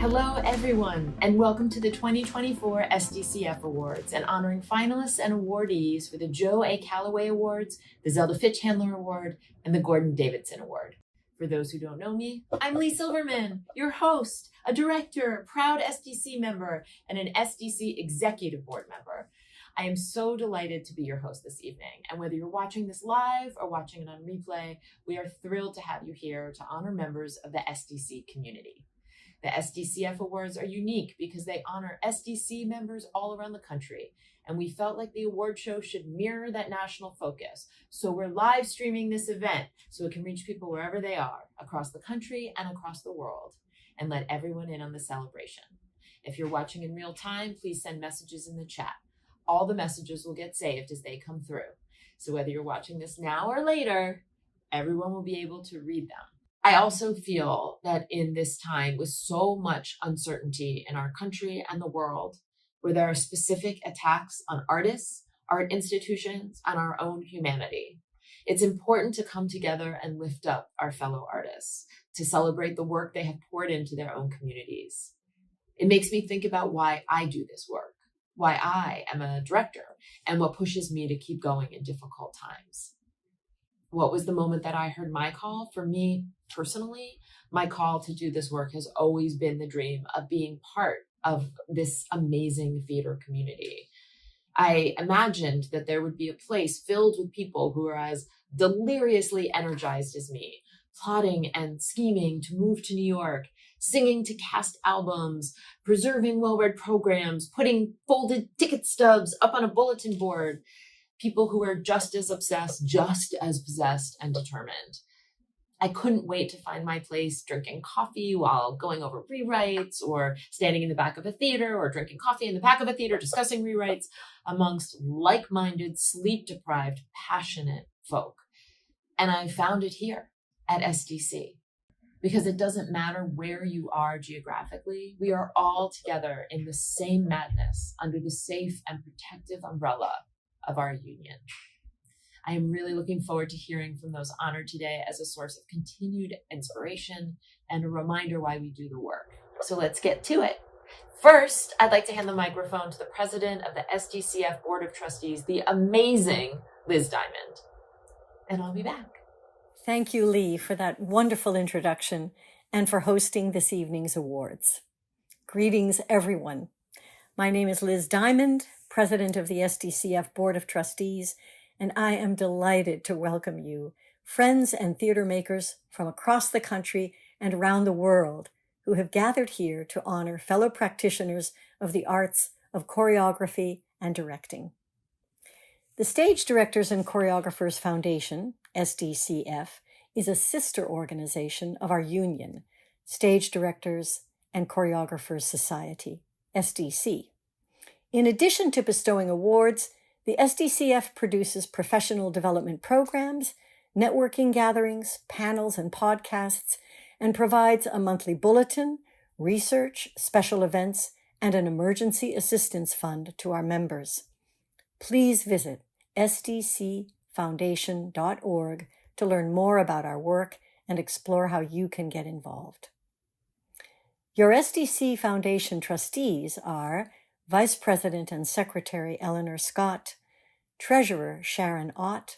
Hello, everyone, and welcome to the 2024 SDCF Awards, and honoring finalists and awardees for the Joe A. Callaway Awards, the Zelda Fichandler Award, and the Gordon Davidson Award. For those who don't know me, I'm Lee Silverman, your host, a director, proud SDC member, and an SDC Executive Board member. I am so delighted to be your host this evening, and whether you're watching this live or watching it on replay, we are thrilled to have you here to honor members of the SDC community. The SDCF Awards are unique because they honor SDC members all around the country, and we felt like the award show should mirror that national focus. So we're live streaming this event so it can reach people wherever they are, across the country and across the world, and let everyone in on the celebration. If you're watching in real time, please send messages in the chat. All the messages will get saved as they come through. So whether you're watching this now or later, everyone will be able to read them. I also feel that in this time with so much uncertainty in our country and the world, where there are specific attacks on artists, art institutions, and our own humanity, it's important to come together and lift up our fellow artists, to celebrate the work they have poured into their own communities. It makes me think about why I do this work, why I am a director, and what pushes me to keep going in difficult times. What was the moment that I heard my call? For me, personally, my call to do this work has always been the dream of being part of this amazing theater community. I imagined that there would be a place filled with people who are as deliriously energized as me, plotting and scheming to move to New York, singing to cast albums, preserving well-read programs, putting folded ticket stubs up on a bulletin board, people who are just as obsessed, just as possessed and determined. I couldn't wait to find my place drinking coffee while going over rewrites, or standing in the back of a theater, or drinking coffee in the back of a theater discussing rewrites amongst like-minded, sleep-deprived, passionate folk. And I found it here at SDC. Because it doesn't matter where you are geographically, we are all together in the same madness under the safe and protective umbrella of our union. I am really looking forward to hearing from those honored today as a source of continued inspiration and a reminder why we do the work. So let's get to it. First, I'd like to hand the microphone to the president of the SDCF Board of Trustees, the amazing Liz Diamond. And I'll be back. Thank you, Lee, for that wonderful introduction and for hosting this evening's awards. Greetings, everyone. My name is Liz Diamond, president of the SDCF Board of Trustees, and I am delighted to welcome you, friends and theater makers from across the country and around the world who have gathered here to honor fellow practitioners of the arts of choreography and directing. The Stage Directors and Choreographers Foundation, SDCF, is a sister organization of our union, Stage Directors and Choreographers Society, SDC. In addition to bestowing awards, the SDCF produces professional development programs, networking gatherings, panels, and podcasts, and provides a monthly bulletin, research, special events, and an emergency assistance fund to our members. Please visit sdcfoundation.org to learn more about our work and explore how you can get involved. Your SDC Foundation trustees are Vice President and Secretary Eleanor Scott, Treasurer Sharon Ott,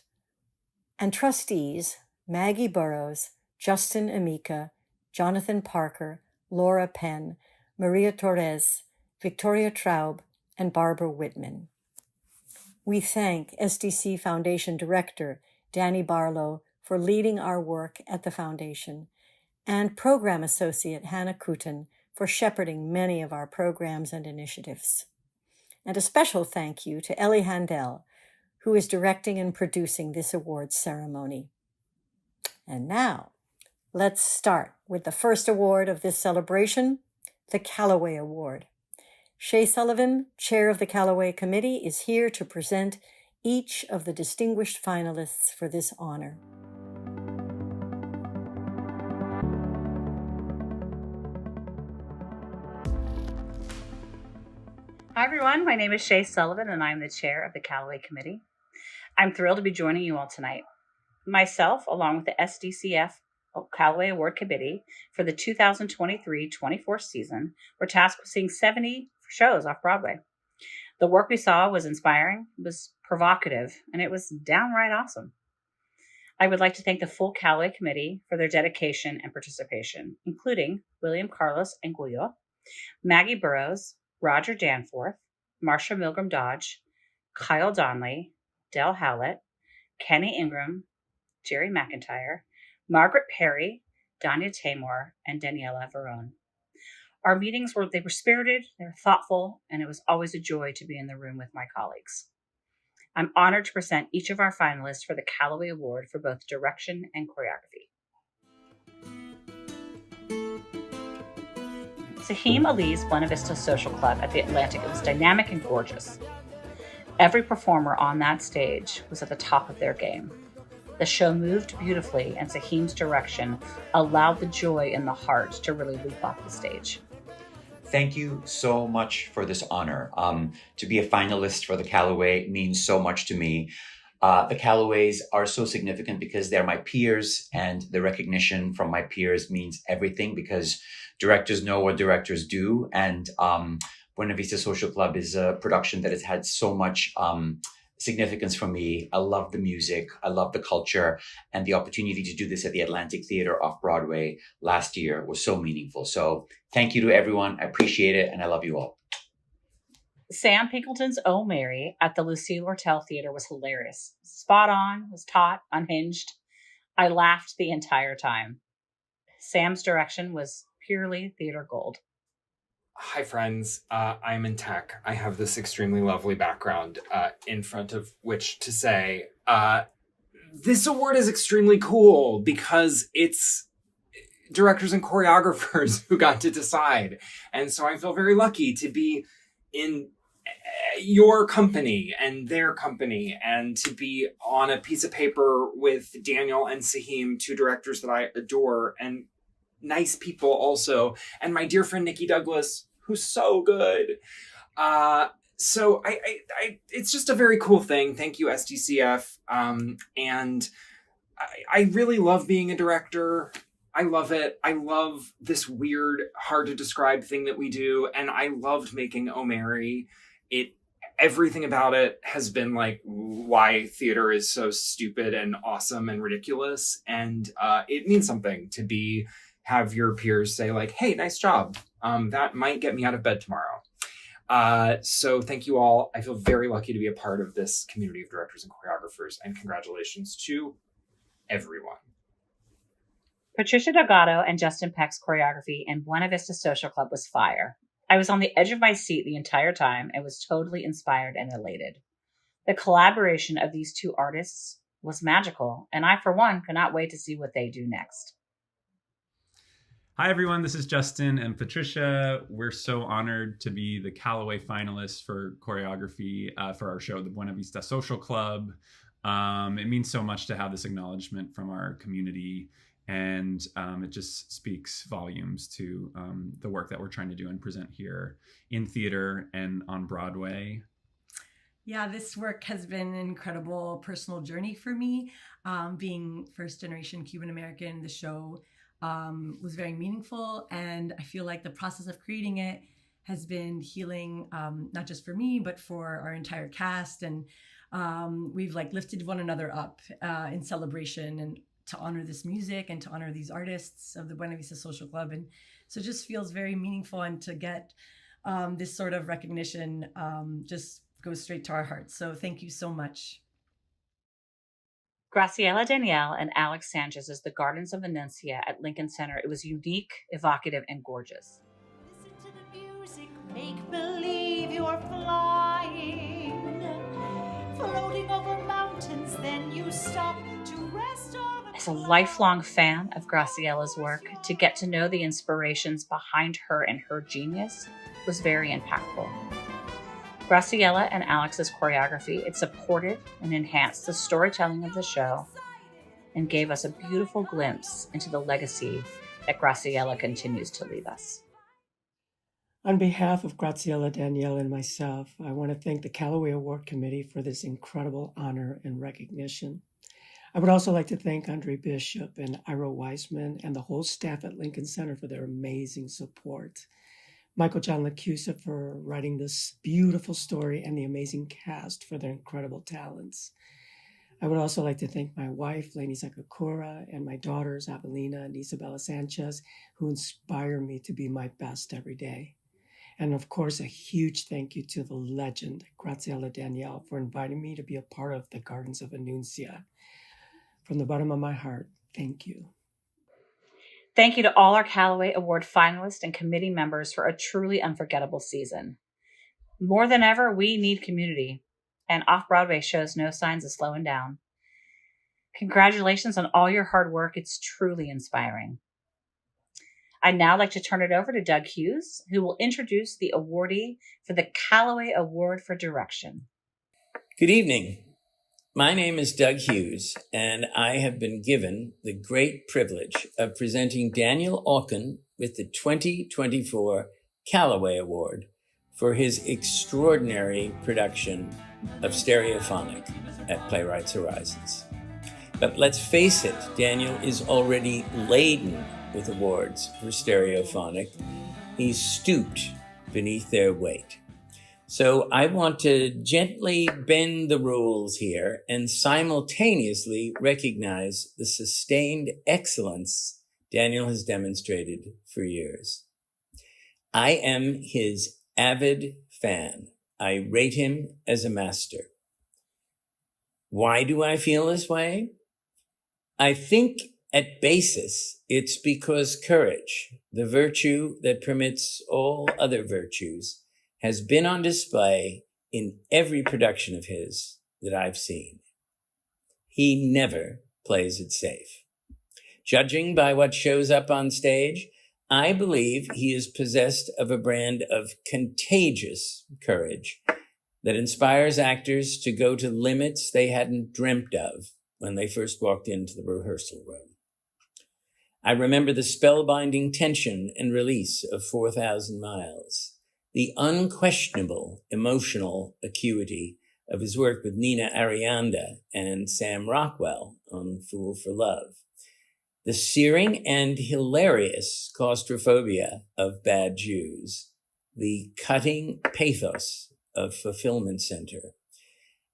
and trustees Maggie Burrows, Justin Amica, Jonathan Parker, Laura Penn, Maria Torres, Victoria Traub, and Barbara Whitman. We thank SDC Foundation Director Danny Barlow for leading our work at the Foundation, and Program Associate Hannah Kutin for shepherding many of our programs and initiatives. And a special thank you to Ellie Handel, who is directing and producing this awards ceremony. And now, let's start with the first award of this celebration, the Callaway Award. Shea Sullivan, chair of the Callaway Committee, is here to present each of the distinguished finalists for this honor. Hi, everyone. My name is Shea Sullivan, and I'm the chair of the Callaway Committee. I'm thrilled to be joining you all tonight. Myself, along with the SDCF Callaway Award Committee for the 2023-24 season were tasked with seeing 70 shows off Broadway. The work we saw was inspiring, it was provocative, and it was downright awesome. I would like to thank the full Callaway Committee for their dedication and participation, including William Carlos Anguillo, Maggie Burrows, Roger Danforth, Marsha Milgram Dodge, Kyle Donnelly, Del Howlett, Kenny Ingram, Jerry McIntyre, Margaret Perry, Danya Tamor, and Daniela Verone. Our meetings were spirited, they were thoughtful, and it was always a joy to be in the room with my colleagues. I'm honored to present each of our finalists for the Callaway Award for both direction and choreography. Saheem Ali's Buena Vista Social Club at the Atlantic. It was dynamic and gorgeous. Every performer on that stage was at the top of their game. The show moved beautifully, and Saheem's direction allowed the joy in the heart to really leap off the stage. Thank you so much for this honor. To be a finalist for the Callaway means so much to me. The Callaways are so significant because they're my peers, and the recognition from my peers means everything because directors know what directors do. And Buena Vista Social Club is a production that has had so much significance for me. I love the music, I love the culture, and the opportunity to do this at the Atlantic Theater off Broadway last year was so meaningful. So thank you to everyone. I appreciate it, and I love you all. Sam Pinkleton's Oh Mary at the Lucille Lortel Theater was hilarious. Spot on, was taut, unhinged. I laughed the entire time. Sam's direction was purely theater gold. Hi, friends. I'm in tech. I have this extremely lovely background in front of which to say, this award is extremely cool because it's directors and choreographers who got to decide. And so I feel very lucky to be in your company and their company and to be on a piece of paper with Daniel and Saheem, two directors that I adore and nice people also. And my dear friend, Nikki Douglas, who's so good. So it's just a very cool thing. Thank you, SDCF. And I really love being a director. I love it. I love this weird, hard to describe thing that we do. And I loved making Oh Mary. Everything about it has been like why theater is so stupid and awesome and ridiculous. And it means something to have your peers say like, hey, nice job. That might get me out of bed tomorrow. So thank you all. I feel very lucky to be a part of this community of directors and choreographers, and congratulations to everyone. Patricia Delgado and Justin Peck's choreography in Buena Vista Social Club was fire. I was on the edge of my seat the entire time and was totally inspired and elated. The collaboration of these two artists was magical, and I, for one, cannot wait to see what they do next. Hi, everyone. This is Justin and Patricia. We're so honored to be the Callaway finalists for choreography for our show, the Buena Vista Social Club. It means so much to have this acknowledgement from our community, and it just speaks volumes to the work that we're trying to do and present here in theater and on Broadway. Yeah, this work has been an incredible personal journey for me. Being first generation Cuban American, the show was very meaningful, and I feel like the process of creating it has been healing, not just for me, but for our entire cast. And we've like lifted one another up in celebration and to honor this music and to honor these artists of the Buena Vista Social Club. And so it just feels very meaningful, and to get this sort of recognition just goes straight to our hearts. So thank you so much. Graciela Danielle and Alex Sanchez's The Gardens of Venecia at Lincoln Center. It was unique, evocative, and gorgeous. Listen to the music, make believe you're flying, floating over mountains, then you stop to rest on a As a lifelong fan of Graciela's work, to get to know the inspirations behind her and her genius was very impactful. Graciela and Alex's choreography, it supported and enhanced the storytelling of the show and gave us a beautiful glimpse into the legacy that Graciela continues to leave us. On behalf of Graciela, Danielle, and myself, I want to thank the Callaway Award Committee for this incredible honor and recognition. I would also like to thank Andre Bishop and Ira Weisman and the whole staff at Lincoln Center for their amazing support. Michael John Lacusa for writing this beautiful story, and the amazing cast for their incredible talents. I would also like to thank my wife, Lainey Sakakura, and my daughters, Avelina and Isabella Sanchez, who inspire me to be my best every day. And of course, a huge thank you to the legend, Graziella Danielle, for inviting me to be a part of the Gardens of Annuncia. From the bottom of my heart, thank you. Thank you to all our Callaway Award finalists and committee members for a truly unforgettable season. More than ever, we need community, and Off-Broadway shows no signs of slowing down. Congratulations on all your hard work. It's truly inspiring. I'd now like to turn it over to Doug Hughes, who will introduce the awardee for the Callaway Award for Direction. Good evening. My name is Doug Hughes, and I have been given the great privilege of presenting Daniel Aukin with the 2024 Callaway Award for his extraordinary production of STEREOPHONIC at Playwrights Horizons. But let's face it, Daniel is already laden with awards for STEREOPHONIC. He's stooped beneath their weight. So I want to gently bend the rules here and simultaneously recognize the sustained excellence Daniel has demonstrated for years. I am his avid fan. I rate him as a master. Why do I feel this way? I think at basis, it's because courage, the virtue that permits all other virtues, has been on display in every production of his that I've seen. He never plays it safe. Judging by what shows up on stage, I believe he is possessed of a brand of contagious courage that inspires actors to go to limits they hadn't dreamt of when they first walked into the rehearsal room. I remember the spellbinding tension and release of 4,000 Miles, the unquestionable emotional acuity of his work with Nina Arianda and Sam Rockwell on Fool for Love, the searing and hilarious claustrophobia of Bad Jews, the cutting pathos of Fulfillment Center,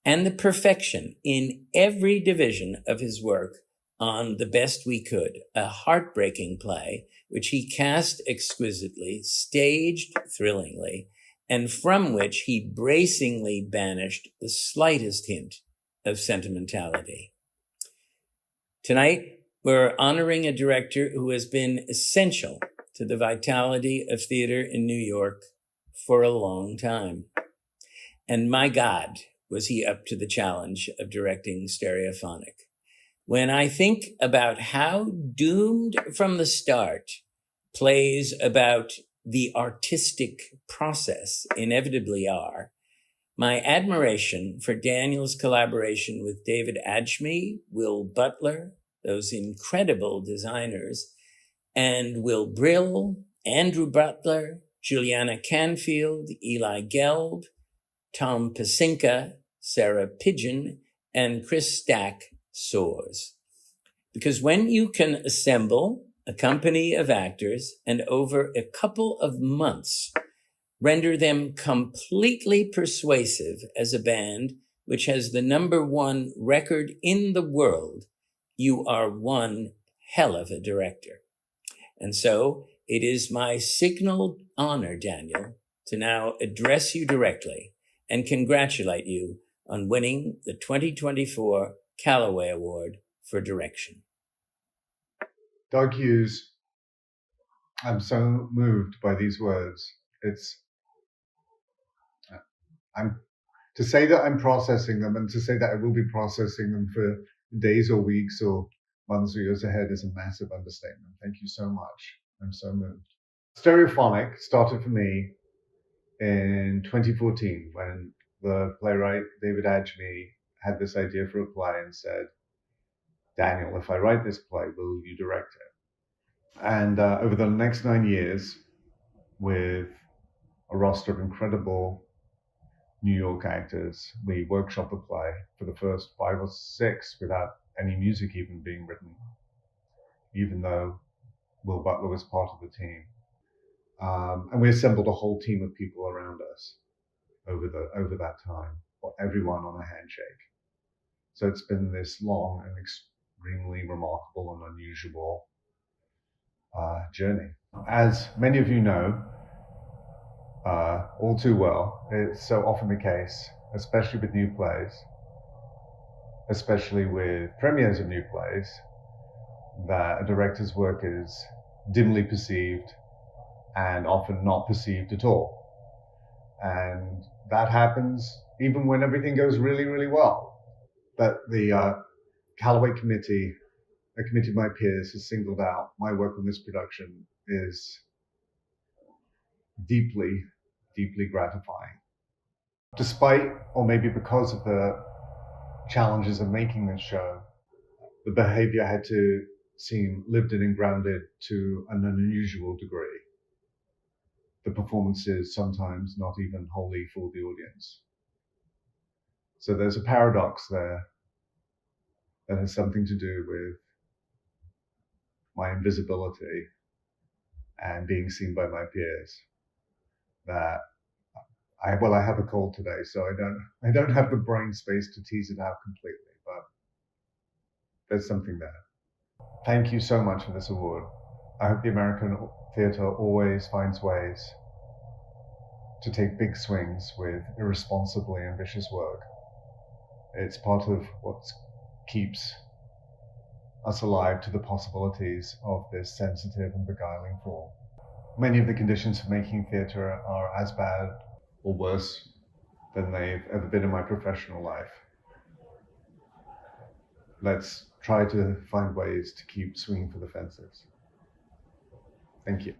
and the perfection in every division of his work on The Best We Could, a heartbreaking play which he cast exquisitely, staged thrillingly, and from which he bracingly banished the slightest hint of sentimentality. Tonight, we're honoring a director who has been essential to the vitality of theater in New York for a long time. And my God, was he up to the challenge of directing STEREOPHONIC. When I think about how doomed from the start plays about the artistic process inevitably are, my admiration for Daniel's collaboration with David Adjmi, Will Butler, those incredible designers, and Will Brill, Andrew Butler, Juliana Canfield, Eli Gelb, Tom Pasinka, Sarah Pidgeon, and Chris Stack soars. Because when you can assemble a company of actors and over a couple of months render them completely persuasive as a band which has the #1 record in the world, you are one hell of a director. And so it is my signal honor, Daniel, to now address you directly and congratulate you on winning the 2024 Callaway Award for Direction. Doug Hughes, I'm so moved by these words. To say that I'm processing them and to say that I will be processing them for days or weeks or months or years ahead is a massive understatement. Thank you so much. I'm so moved. STEREOPHONIC started for me in 2014 when the playwright David Adjmi had this idea for a play and said, Daniel, if I write this play, will you direct it? And over the next 9 years, with a roster of incredible New York actors, we workshopped the play for the first 5 or 6 without any music even being written, even though Will Butler was part of the team. And we assembled a whole team of people around us over that time, or everyone on a handshake. So it's been this long and extremely remarkable and unusual journey. As many of you know, all too well, it's so often the case, especially with new plays, especially with premieres of new plays, that a director's work is dimly perceived and often not perceived at all. And that happens even when everything goes really, really well. But the Callaway committee, a committee of my peers, has singled out my work on this production is deeply, deeply gratifying. Despite, or maybe because of the challenges of making this show, the behavior had to seem lived in and grounded to an unusual degree. The performances sometimes not even wholly fool the audience. So there's a paradox there that has something to do with my invisibility and being seen by my peers. That I have a cold today, so I don't have the brain space to tease it out completely, but there's something there. Thank you so much for this award. I hope the American theatre always finds ways to take big swings with irresponsibly ambitious work. It's part of what keeps us alive to the possibilities of this sensitive and beguiling form. Many of the conditions for making theatre are as bad or worse than they've ever been in my professional life. Let's try to find ways to keep swinging for the fences. Thank you.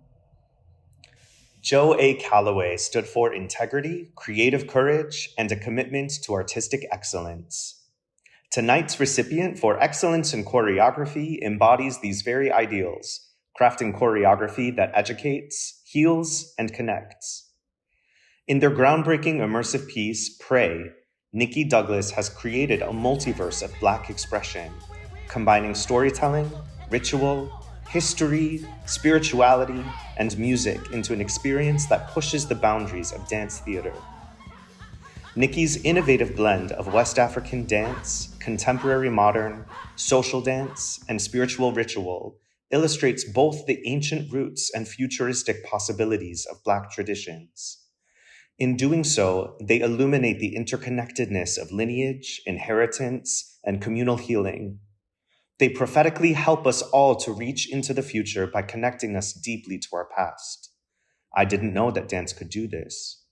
Joe A. Callaway stood for integrity, creative courage, and a commitment to artistic excellence. Tonight's recipient for Excellence in Choreography embodies these very ideals, crafting choreography that educates, heals, and connects. In their groundbreaking immersive piece, Pray, Nikki Douglas has created a multiverse of Black expression, combining storytelling, ritual, history, spirituality, and music into an experience that pushes the boundaries of dance theater. Nikki's innovative blend of West African dance, contemporary modern, social dance, and spiritual ritual illustrates both the ancient roots and futuristic possibilities of Black traditions. In doing so, they illuminate the interconnectedness of lineage, inheritance, and communal healing. They prophetically help us all to reach into the future by connecting us deeply to our past. I didn't know that dance could do this.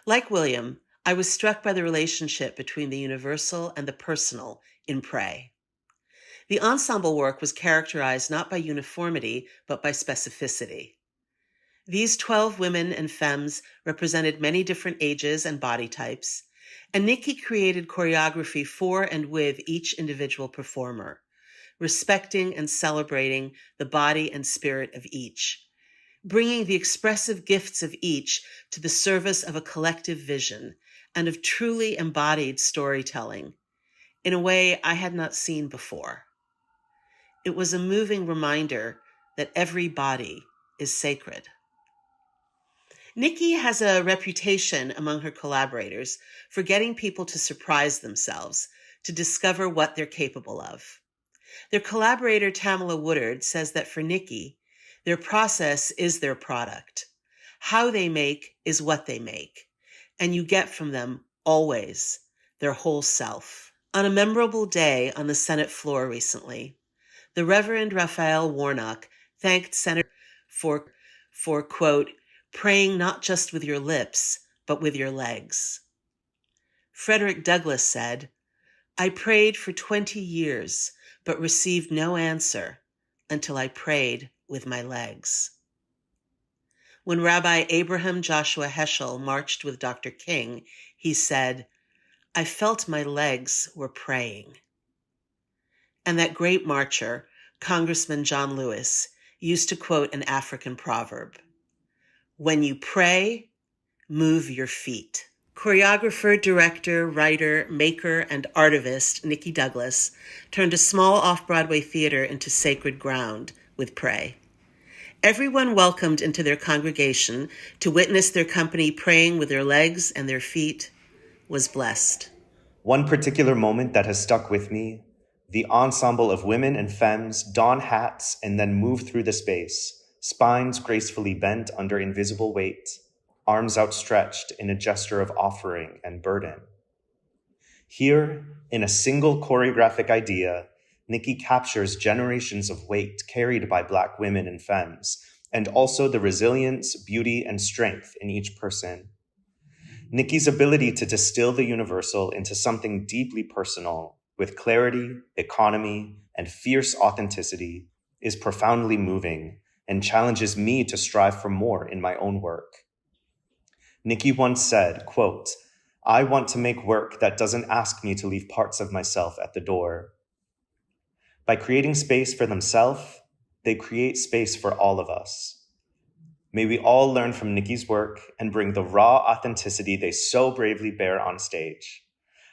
Like William, I was struck by the relationship between the universal and the personal in Pray. The ensemble work was characterized not by uniformity, but by specificity. These 12 women and femmes represented many different ages and body types, and Nikki created choreography for and with each individual performer, respecting and celebrating the body and spirit of each, bringing the expressive gifts of each to the service of a collective vision and of truly embodied storytelling in a way I had not seen before. It was a moving reminder that every body is sacred. Nikki has a reputation among her collaborators for getting people to surprise themselves, to discover what they're capable of. Their collaborator, Tamala Woodard, says that for Nikki, their process is their product. How they make is what they make, and you get from them always their whole self. On a memorable day on the Senate floor recently, the Reverend Raphael Warnock thanked Senator for quote, praying not just with your lips, but with your legs. Frederick Douglass said, I prayed for 20 years, but received no answer until I prayed with my legs. When Rabbi Abraham Joshua Heschel marched with Dr. King, he said, I felt my legs were praying. And that great marcher, Congressman John Lewis, used to quote an African proverb, when you pray, move your feet. Choreographer, director, writer, maker, and artivist nicHi Douglas turned a small off-Broadway theater into sacred ground with Pray. Everyone welcomed into their congregation to witness their company praying with their legs and their feet was blessed. One particular moment that has stuck with me, the ensemble of women and femmes don hats and then move through the space, spines gracefully bent under invisible weight, arms outstretched in a gesture of offering and burden. Here, in a single choreographic idea, nicHi captures generations of weight carried by Black women and femmes, and also the resilience, beauty, and strength in each person. nicHi's ability to distill the universal into something deeply personal, with clarity, economy, and fierce authenticity, is profoundly moving and challenges me to strive for more in my own work. nicHi once said, quote, "I want to make work that doesn't ask me to leave parts of myself at the door." By creating space for themselves, they create space for all of us. May we all learn from nicHi's work and bring the raw authenticity they so bravely bear on stage.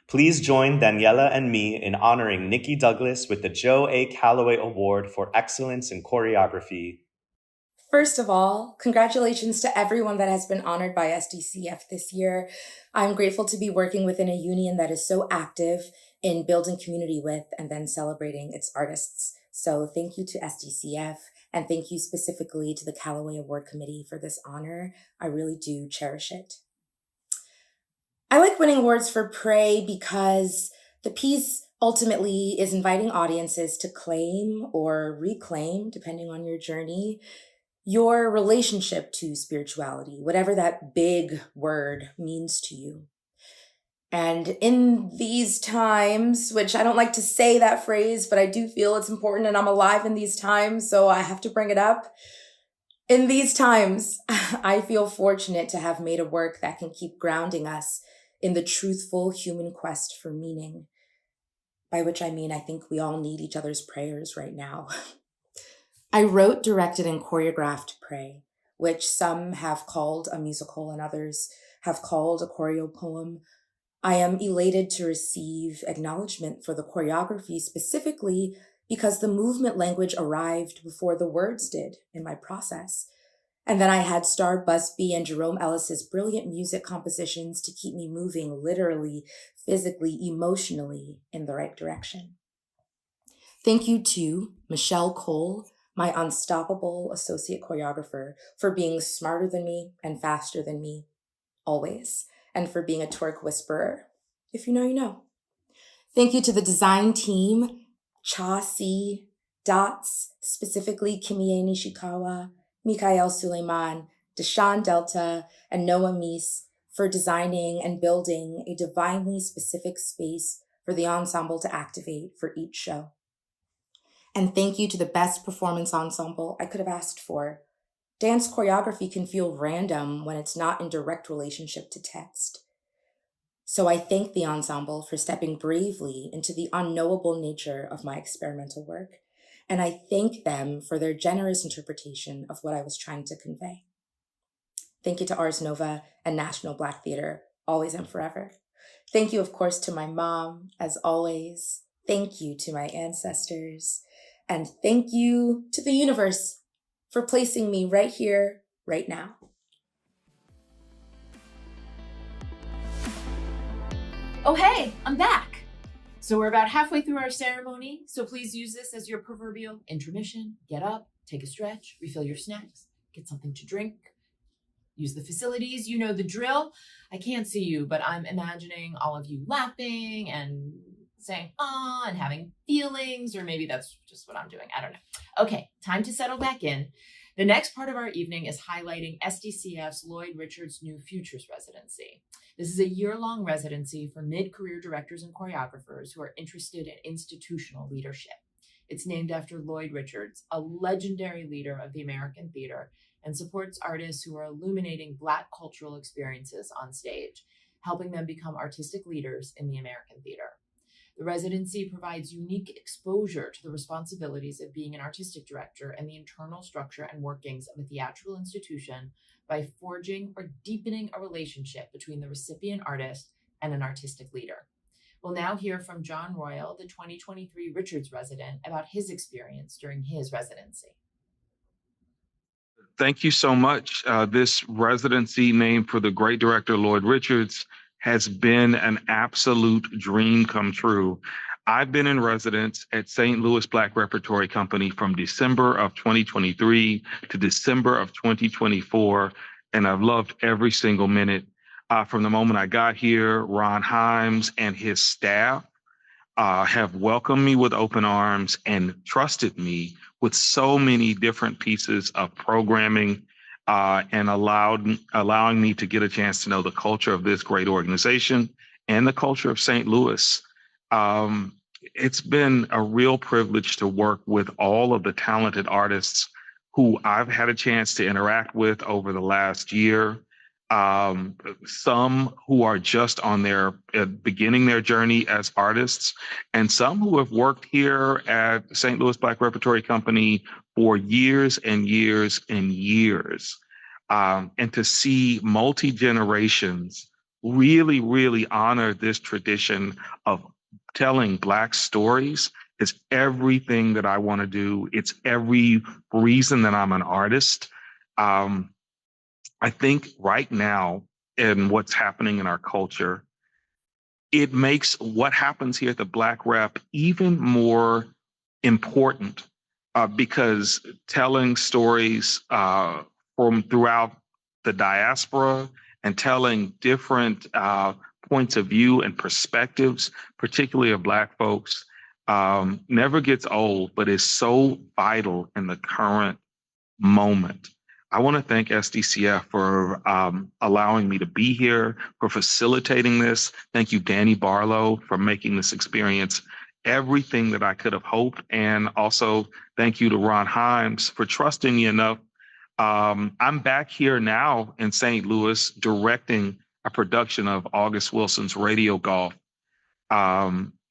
Please join Daniela and me in honoring nicHi Douglas with the Joe A. Callaway Award for Excellence in Choreography. First of all, congratulations to everyone that has been honored by SDCF this year. I'm grateful to be working within a union that is so active in building community with and then celebrating its artists. So thank you to SDCF and thank you specifically to the Callaway Award Committee for this honor. I really do cherish it. I like winning awards for Pray because the piece ultimately is inviting audiences to claim or reclaim, depending on your journey, your relationship to spirituality, whatever that big word means to you. And in these times, which I don't like to say that phrase, but I do feel it's important and I'm alive in these times, so I have to bring it up. In these times, I feel fortunate to have made a work that can keep grounding us in the truthful human quest for meaning, by which I mean I think we all need each other's prayers right now. I wrote, directed, and choreographed Pray, which some have called a musical and others have called a choreo poem. I am elated to receive acknowledgement for the choreography specifically because the movement language arrived before the words did in my process. And then I had Star Busby and Jerome Ellis's brilliant music compositions to keep me moving literally, physically, emotionally in the right direction. Thank you to Michelle Cole, my unstoppable associate choreographer, for being smarter than me and faster than me, always, and for being a twerk whisperer. If you know, you know. Thank you to the design team, Cha-Si, Dots, specifically Kimie Nishikawa, Mikael Suleiman, Deshaun Delta, and Noah Meese for designing and building a divinely specific space for the ensemble to activate for each show. And thank you to the best performance ensemble I could have asked for. Dance choreography can feel random when it's not in direct relationship to text. So I thank the ensemble for stepping bravely into the unknowable nature of my experimental work. And I thank them for their generous interpretation of what I was trying to convey. Thank you to Ars Nova and National Black Theater, always and forever. Thank you, of course, to my mom, as always. Thank you to my ancestors. And thank you to the universe for placing me right here, right now. Oh, hey, I'm back. So we're about halfway through our ceremony, so please use this as your proverbial intermission. Get up, take a stretch, refill your snacks, get something to drink, use the facilities. You know the drill. I can't see you, but I'm imagining all of you laughing and saying, and having feelings, or maybe that's just what I'm doing. I don't know. Okay, time to settle back in. The next part of our evening is highlighting SDCF's Lloyd Richards New Futures Residency. This is a year-long residency for mid-career directors and choreographers who are interested in institutional leadership. It's named after Lloyd Richards, a legendary leader of the American theater, and supports artists who are illuminating Black cultural experiences on stage, helping them become artistic leaders in the American theater. The residency provides unique exposure to the responsibilities of being an artistic director and the internal structure and workings of a theatrical institution by forging or deepening a relationship between the recipient artist and an artistic leader. We'll now hear from John Royal, the 2023 Richards resident, about his experience during his residency. Thank you so much. This residency named for the great director, Lloyd Richards, has been an absolute dream come true. I've been in residence at St. Louis Black Repertory Company from December of 2023 to December of 2024, and I've loved every single minute. From the moment I got here, Ron Himes and his staff have welcomed me with open arms and trusted me with so many different pieces of programming and allowing me to get a chance to know the culture of this great organization and the culture of St. Louis. It's been a real privilege to work with all of the talented artists who I've had a chance to interact with over the last year. Some who are just on their beginning their journey as artists, and some who have worked here at St. Louis Black Repertory Company for years and years and years. And to see multi-generations really, really honor this tradition of telling Black stories is everything that I want to do. It's every reason that I'm an artist. I think right now, in what's happening in our culture, it makes what happens here at the Black Rep even more important because telling stories from throughout the diaspora and telling different points of view and perspectives, particularly of Black folks, never gets old, but is so vital in the current moment. I want to thank SDCF for allowing me to be here, for facilitating this. Thank you, Danny Barlow, for making this experience everything that I could have hoped. And also thank you to Ron Himes for trusting me enough. I'm back here now in St. Louis directing a production of August Wilson's Radio Golf.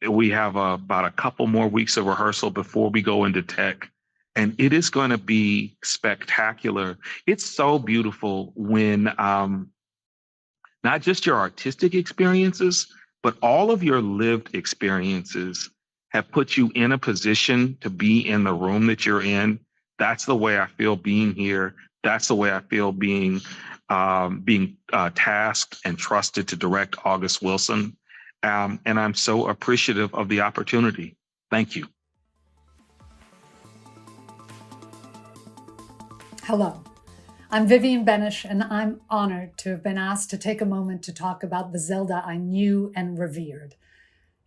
We have about a couple more weeks of rehearsal before we go into tech. And it is going to be spectacular. It's so beautiful when not just your artistic experiences, but all of your lived experiences have put you in a position to be in the room that you're in. That's the way I feel being here. That's the way I feel being tasked and trusted to direct August Wilson. And I'm so appreciative of the opportunity. Thank you. Hello, I'm Vivian Benish, and I'm honored to have been asked to take a moment to talk about the Zelda I knew and revered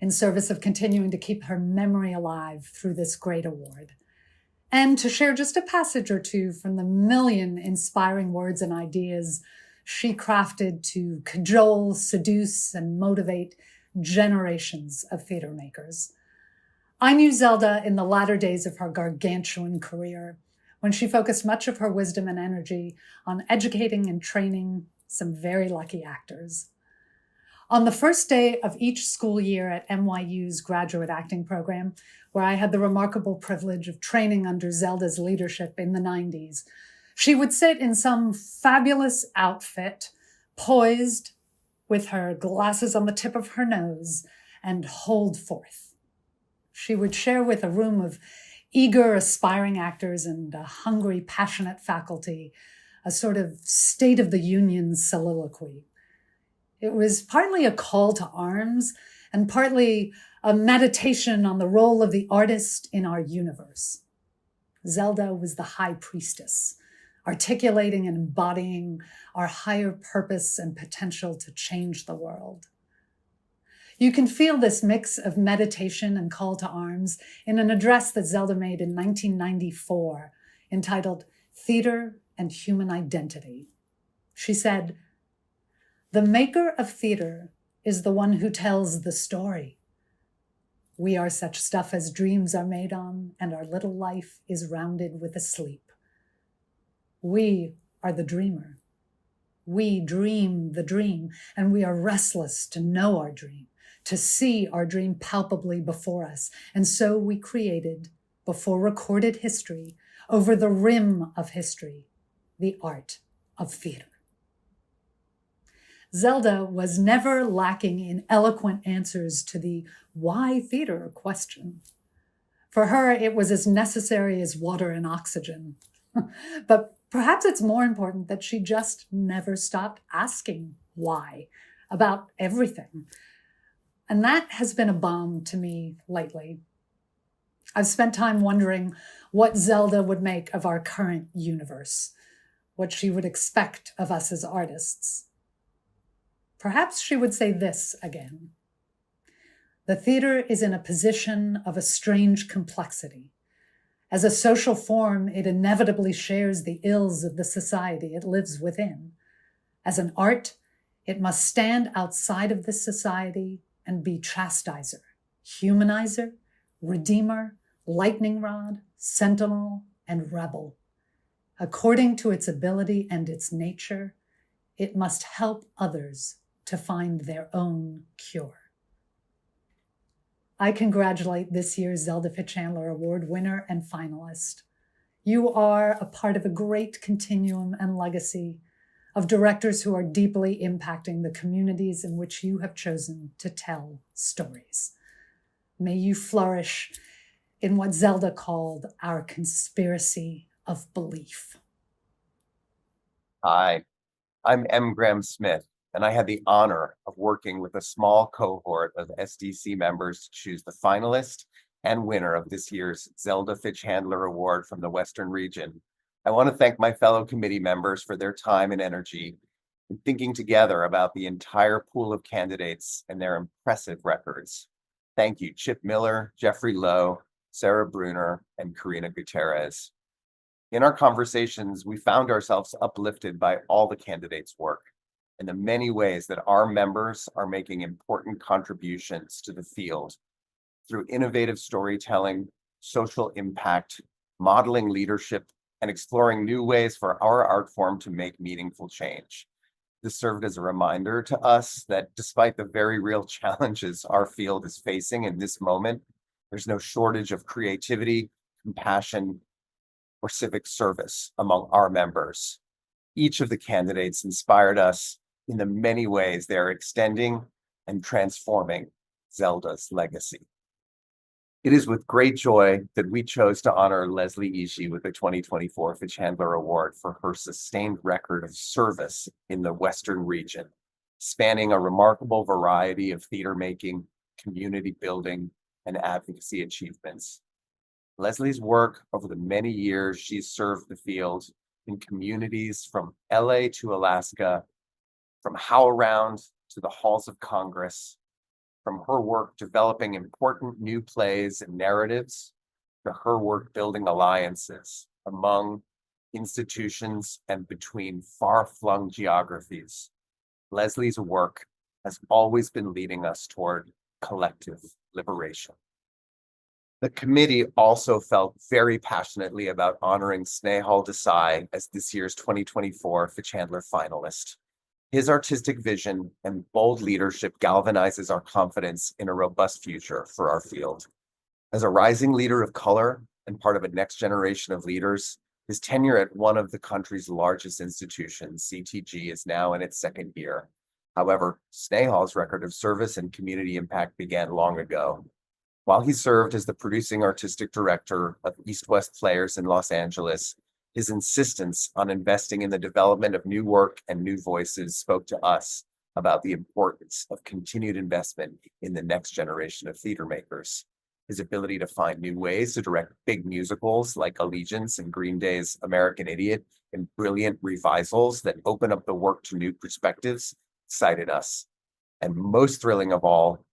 in service of continuing to keep her memory alive through this great award, and to share just a passage or two from the million inspiring words and ideas she crafted to cajole, seduce, and motivate generations of theater makers. I knew Zelda in the latter days of her gargantuan career, when she focused much of her wisdom and energy on educating and training some very lucky actors. On the first day of each school year at NYU's graduate acting program, where I had the remarkable privilege of training under Zelda's leadership in the 90s, she would sit in some fabulous outfit, poised with her glasses on the tip of her nose, and hold forth. She would share with a room of eager, aspiring actors and a hungry, passionate faculty, a sort of State of the Union soliloquy. It was partly a call to arms and partly a meditation on the role of the artist in our universe. Zelda was the high priestess, articulating and embodying our higher purpose and potential to change the world. You can feel this mix of meditation and call to arms in an address that Zelda made in 1994, entitled Theater and Human Identity. She said, "The maker of theater is the one who tells the story. We are such stuff as dreams are made on, and our little life is rounded with a sleep. We are the dreamer. We dream the dream, and we are restless to know our dream, to see our dream palpably before us. And so we created, before recorded history, over the rim of history, the art of theater. Zelda was never lacking in eloquent answers to the why theater question. For her, it was as necessary as water and oxygen. But perhaps it's more important that she just never stopped asking why about everything. And that has been a balm to me lately. I've spent time wondering what Zelda would make of our current universe, what she would expect of us as artists. Perhaps she would say this again. The theater is in a position of a strange complexity. As a social form, it inevitably shares the ills of the society it lives within. As an art, it must stand outside of this society and be chastiser, humanizer, redeemer, lightning rod, sentinel, and rebel. According to its ability and its nature, it must help others to find their own cure. I congratulate this year's Zelda Fichandler Award winner and finalist. You are a part of a great continuum and legacy of directors who are deeply impacting the communities in which you have chosen to tell stories. May you flourish in what Zelda called our conspiracy of belief. Hi, I'm M. Graham Smith, and I had the honor of working with a small cohort of SDC members to choose the finalist and winner of this year's Zelda Fichandler Award from the Western region. I want to thank my fellow committee members for their time and energy in thinking together about the entire pool of candidates and their impressive records. Thank you, Chip Miller, Jeffrey Lowe, Sarah Bruner, and Karina Gutierrez. In our conversations, we found ourselves uplifted by all the candidates' work and the many ways that our members are making important contributions to the field through innovative storytelling, social impact, modeling leadership, and exploring new ways for our art form to make meaningful change. This served as a reminder to us that despite the very real challenges our field is facing in this moment, there's no shortage of creativity, compassion, or civic service among our members. Each of the candidates inspired us in the many ways they're extending and transforming Zelda's legacy. It is with great joy that we chose to honor Leslie Ishii with the 2024 Fichandler Award for her sustained record of service in the Western region, spanning a remarkable variety of theater making, community building, and advocacy achievements. Leslie's work over the many years she's served the field in communities from LA to Alaska, from HowlRound to the halls of Congress, from her work developing important new plays and narratives, to her work building alliances among institutions and between far-flung geographies. Leslie's work has always been leading us toward collective liberation. The committee also felt very passionately about honoring Snehal Desai as this year's 2024 Fichandler finalist. His artistic vision and bold leadership galvanizes our confidence in a robust future for our field. As a rising leader of color and part of a next generation of leaders, his tenure at one of the country's largest institutions, CTG, is now in its second year. However, Snehal's record of service and community impact began long ago. While he served as the producing artistic director of East West Players in Los Angeles, his insistence on investing in the development of new work and new voices spoke to us about the importance of continued investment in the next generation of theater makers. His ability to find new ways to direct big musicals like Allegiance and Green Day's American Idiot and brilliant revisals that open up the work to new perspectives excited us. And most thrilling of all,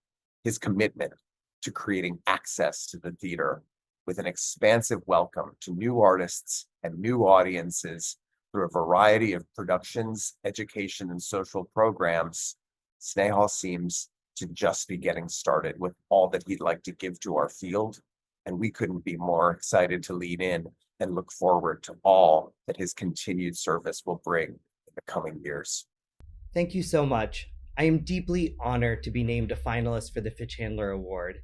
his commitment to creating access to the theater with an expansive welcome to new artists and new audiences through a variety of productions, education, and social programs. Snehal seems to just be getting started with all that he'd like to give to our field, and we couldn't be more excited to lean in and look forward to all that his continued service will bring in the coming years. Thank you so much. I am deeply honored to be named a finalist for the Fichandler Award.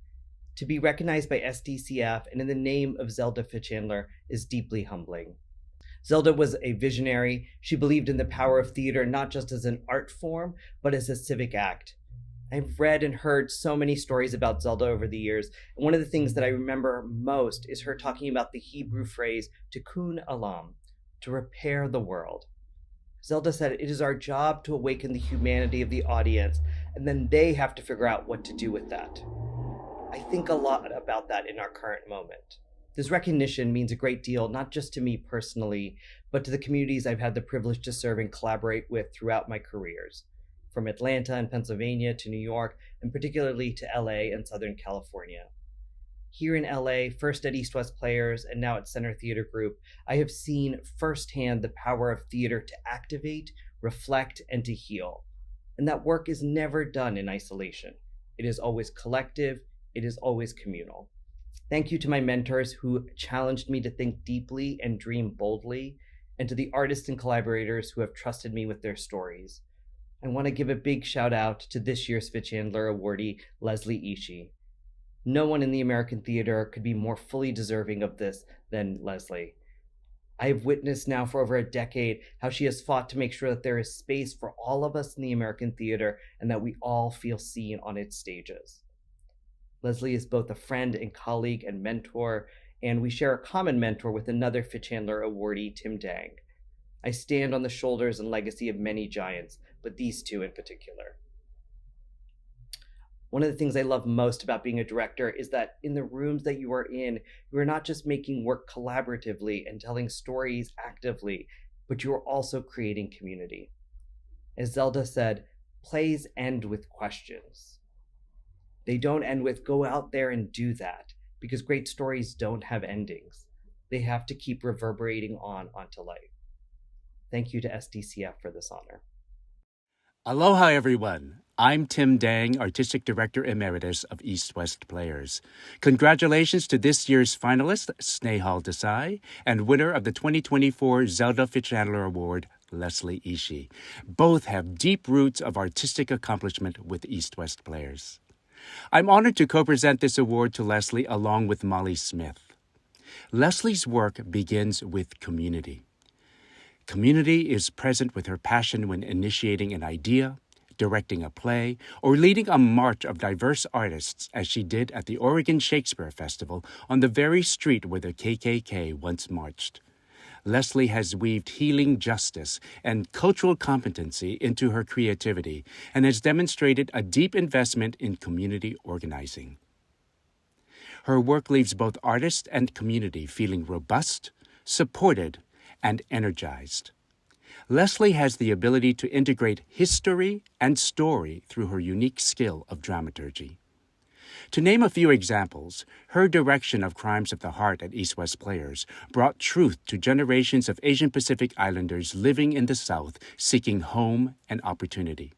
To be recognized by SDCF and in the name of Zelda Fichandler is deeply humbling. Zelda was a visionary. She believed in the power of theater not just as an art form, but as a civic act. I've read and heard so many stories about Zelda over the years, and one of the things that I remember most is her talking about the Hebrew phrase tikkun olam, to repair the world. Zelda said, "It is our job to awaken the humanity of the audience, and then they have to figure out what to do with that." I think a lot about that in our current moment. This recognition means a great deal, not just to me personally, but to the communities I've had the privilege to serve and collaborate with throughout my careers, from Atlanta and Pennsylvania to New York, and particularly to LA and Southern California. Here in LA, first at East West Players and now at Center Theater Group, I have seen firsthand the power of theater to activate, reflect, and to heal. And that work is never done in isolation. It is always collective, it is always communal. Thank you to my mentors who challenged me to think deeply and dream boldly, and to the artists and collaborators who have trusted me with their stories. I want to give a big shout out to this year's Fichandler awardee, Leslie Ishii. No one in the American theater could be more fully deserving of this than Leslie. I have witnessed now for over a decade how she has fought to make sure that there is space for all of us in the American theater and that we all feel seen on its stages. Leslie is both a friend and colleague and mentor, and we share a common mentor with another Fichandler awardee, Tim Dang. I stand on the shoulders and legacy of many giants, but these two in particular. One of the things I love most about being a director is that in the rooms that you are in, you are not just making work collaboratively and telling stories actively, but you are also creating community. As Zelda said, plays end with questions. They don't end with go out there and do that, because great stories don't have endings. They have to keep reverberating on onto life. Thank you to SDCF for this honor. Aloha, everyone. I'm Tim Dang, Artistic Director Emeritus of East West Players. Congratulations to this year's finalist, Snehal Desai, and winner of the 2024 Zelda Fichandler Award, Leslie Ishii. Both have deep roots of artistic accomplishment with East West Players. I'm honored to co-present this award to Leslie along with Molly Smith. Leslie's work begins with community. Community is present with her passion when initiating an idea, directing a play, or leading a march of diverse artists as she did at the Oregon Shakespeare Festival on the very street where the KKK once marched. Leslie has weaved healing justice and cultural competency into her creativity and has demonstrated a deep investment in community organizing. Her work leaves both artist and community feeling robust, supported, and energized. Leslie has the ability to integrate history and story through her unique skill of dramaturgy. To name a few examples, her direction of Crimes of the Heart at East West Players brought truth to generations of Asian Pacific Islanders living in the South seeking home and opportunity.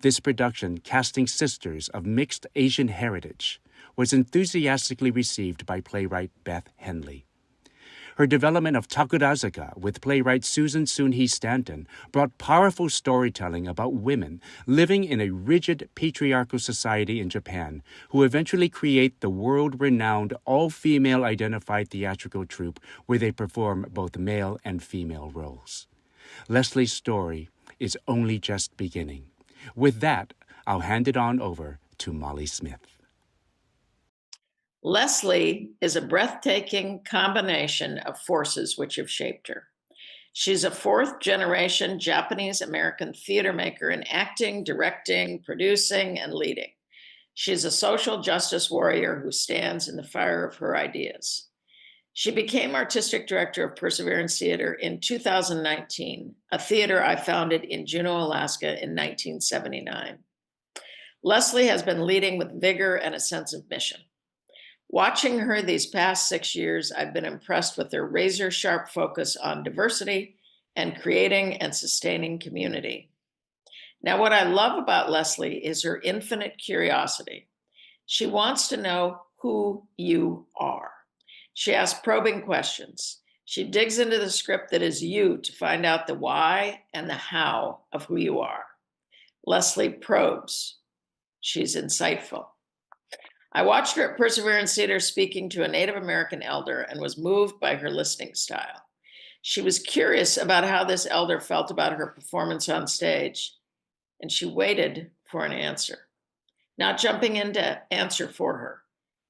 This production, casting sisters of mixed Asian heritage, was enthusiastically received by playwright Beth Henley. Her development of Takurazaka with playwright Susan Soon-Hee Stanton brought powerful storytelling about women living in a rigid patriarchal society in Japan who eventually create the world-renowned all-female identified theatrical troupe where they perform both male and female roles. Leslie's story is only just beginning. With that, I'll hand it on over to Molly Smith. Leslie is a breathtaking combination of forces which have shaped her. She's a fourth-generation Japanese-American theater maker in acting, directing, producing, and leading. She's a social justice warrior who stands in the fire of her ideas. She became artistic director of Perseverance Theater in 2019, a theater I founded in Juneau, Alaska in 1979. Leslie has been leading with vigor and a sense of mission. Watching her these past 6 years, I've been impressed with her razor-sharp focus on diversity and creating and sustaining community. Now, what I love about Leslie is her infinite curiosity. She wants to know who you are. She asks probing questions. She digs into the script that is you to find out the why and the how of who you are. Leslie probes. She's insightful. I watched her at Perseverance Theater speaking to a Native American elder and was moved by her listening style. She was curious about how this elder felt about her performance on stage, and she waited for an answer, not jumping in to answer for her.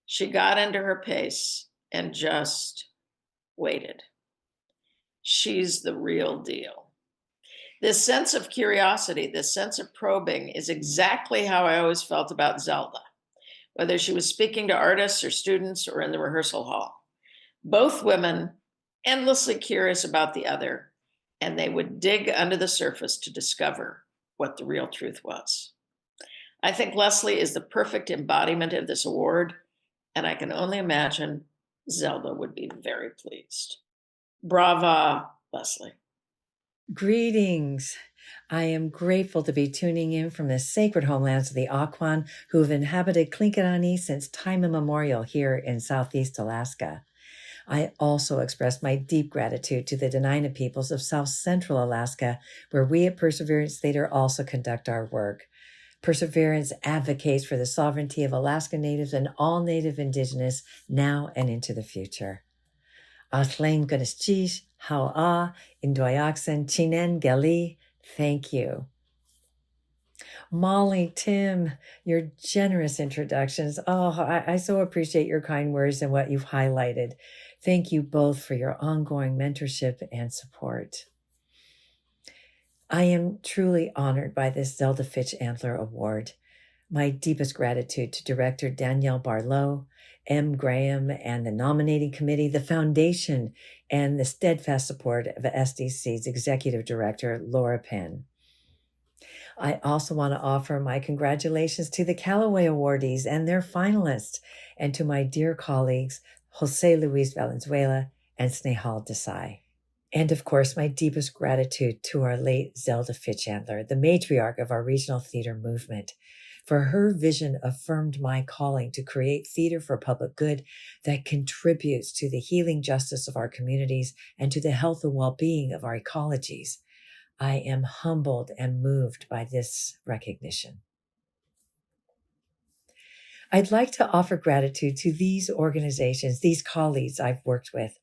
She got into her pace and just waited. She's the real deal. This sense of curiosity, this sense of probing is exactly how I always felt about Zelda, whether she was speaking to artists or students or in the rehearsal hall. Both women endlessly curious about the other, and they would dig under the surface to discover what the real truth was. I think Leslie is the perfect embodiment of this award, and I can only imagine Zelda would be very pleased. Brava, Leslie. Greetings. I am grateful to be tuning in from the sacred homelands of the Aukin, who have inhabited Tlingitani since time immemorial here in Southeast Alaska. I also express my deep gratitude to the Dena'ina peoples of South Central Alaska, where we at Perseverance Theater also conduct our work. Perseverance advocates for the sovereignty of Alaska Natives and all Native Indigenous now and into the future. Athlain Gunishchish, Ha'a, Indoyaksen, Chinen, Gali, thank you. Molly, Tim, your generous introductions. Oh, I so appreciate your kind words and what you've highlighted. Thank you both for your ongoing mentorship and support. I am truly honored by this Zelda Fichandler Award. My deepest gratitude to Director Danielle Barlow, M. Graham, and the nominating committee, the foundation, and the steadfast support of SDC's Executive Director, Laura Penn. I also want to offer my congratulations to the Callaway Awardees and their finalists, and to my dear colleagues, José Luis Valenzuela and Snehal Desai. And of course, my deepest gratitude to our late Zelda Fichandler, the matriarch of our regional theater movement. For her vision affirmed my calling to create theater for public good that contributes to the healing justice of our communities and to the health and well-being of our ecologies. I am humbled and moved by this recognition. I'd like to offer gratitude to these organizations, these colleagues I've worked with.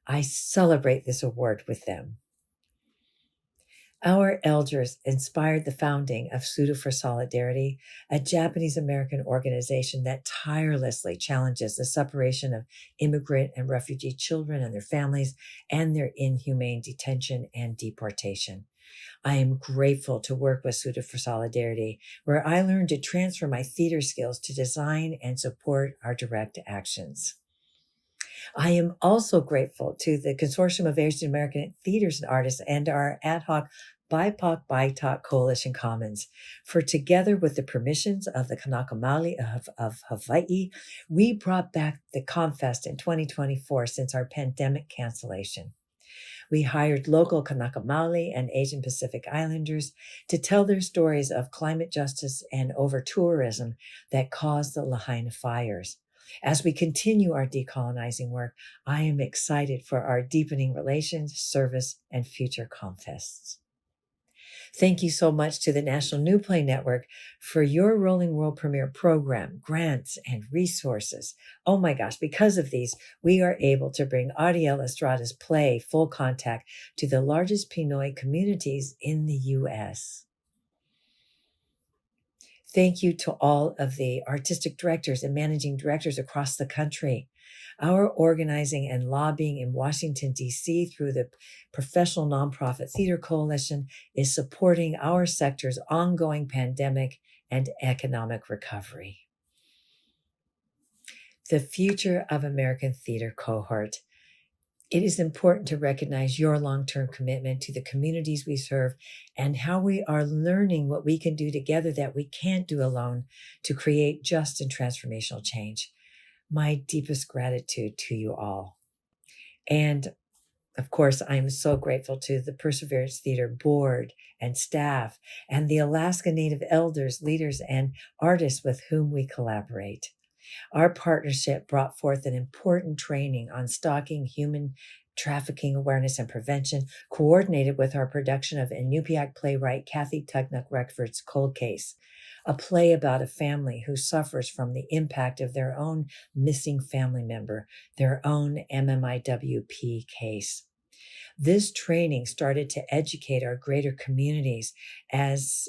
I celebrate this award with them. Our elders inspired the founding of Suda for Solidarity, a Japanese-American organization that tirelessly challenges the separation of immigrant and refugee children and their families and their inhumane detention and deportation. I am grateful to work with Suda for Solidarity, where I learned to transfer my theater skills to design and support our direct actions. I am also grateful to the Consortium of Asian American Theaters and Artists and our ad hoc BIPOC BITOC Coalition Commons, for together with the permissions of the Kanaka Maoli of Hawaii, we brought back the ComFest in 2024 since our pandemic cancellation. We hired local Kanaka Maoli and Asian Pacific Islanders to tell their stories of climate justice and over-tourism that caused the Lahaina fires. As we continue our decolonizing work, I am excited for our deepening relations, service, and future ComFests. Thank you so much to the National New Play Network for your Rolling World Premiere program, grants, and resources. Oh my gosh, because of these, we are able to bring Ariel Estrada's play Full Contact to the largest Pinoy communities in the U.S. Thank you to all of the artistic directors and managing directors across the country. Our organizing and lobbying in Washington, D.C. through the Professional Nonprofit Theater Coalition is supporting our sector's ongoing pandemic and economic recovery. The future of American theater cohort. It is important to recognize your long-term commitment to the communities we serve and how we are learning what we can do together that we can't do alone to create just and transformational change. My deepest gratitude to you all. And of course, I am so grateful to the Perseverance Theater board and staff and the Alaska Native elders, leaders, and artists with whom we collaborate. Our partnership brought forth an important training on stalking human trafficking awareness and prevention, coordinated with our production of Inupiaq playwright Kathy Tugnuck-Reckford's Cold Case, a play about a family who suffers from the impact of their own missing family member, their own MMIWP case. This training started to educate our greater communities, as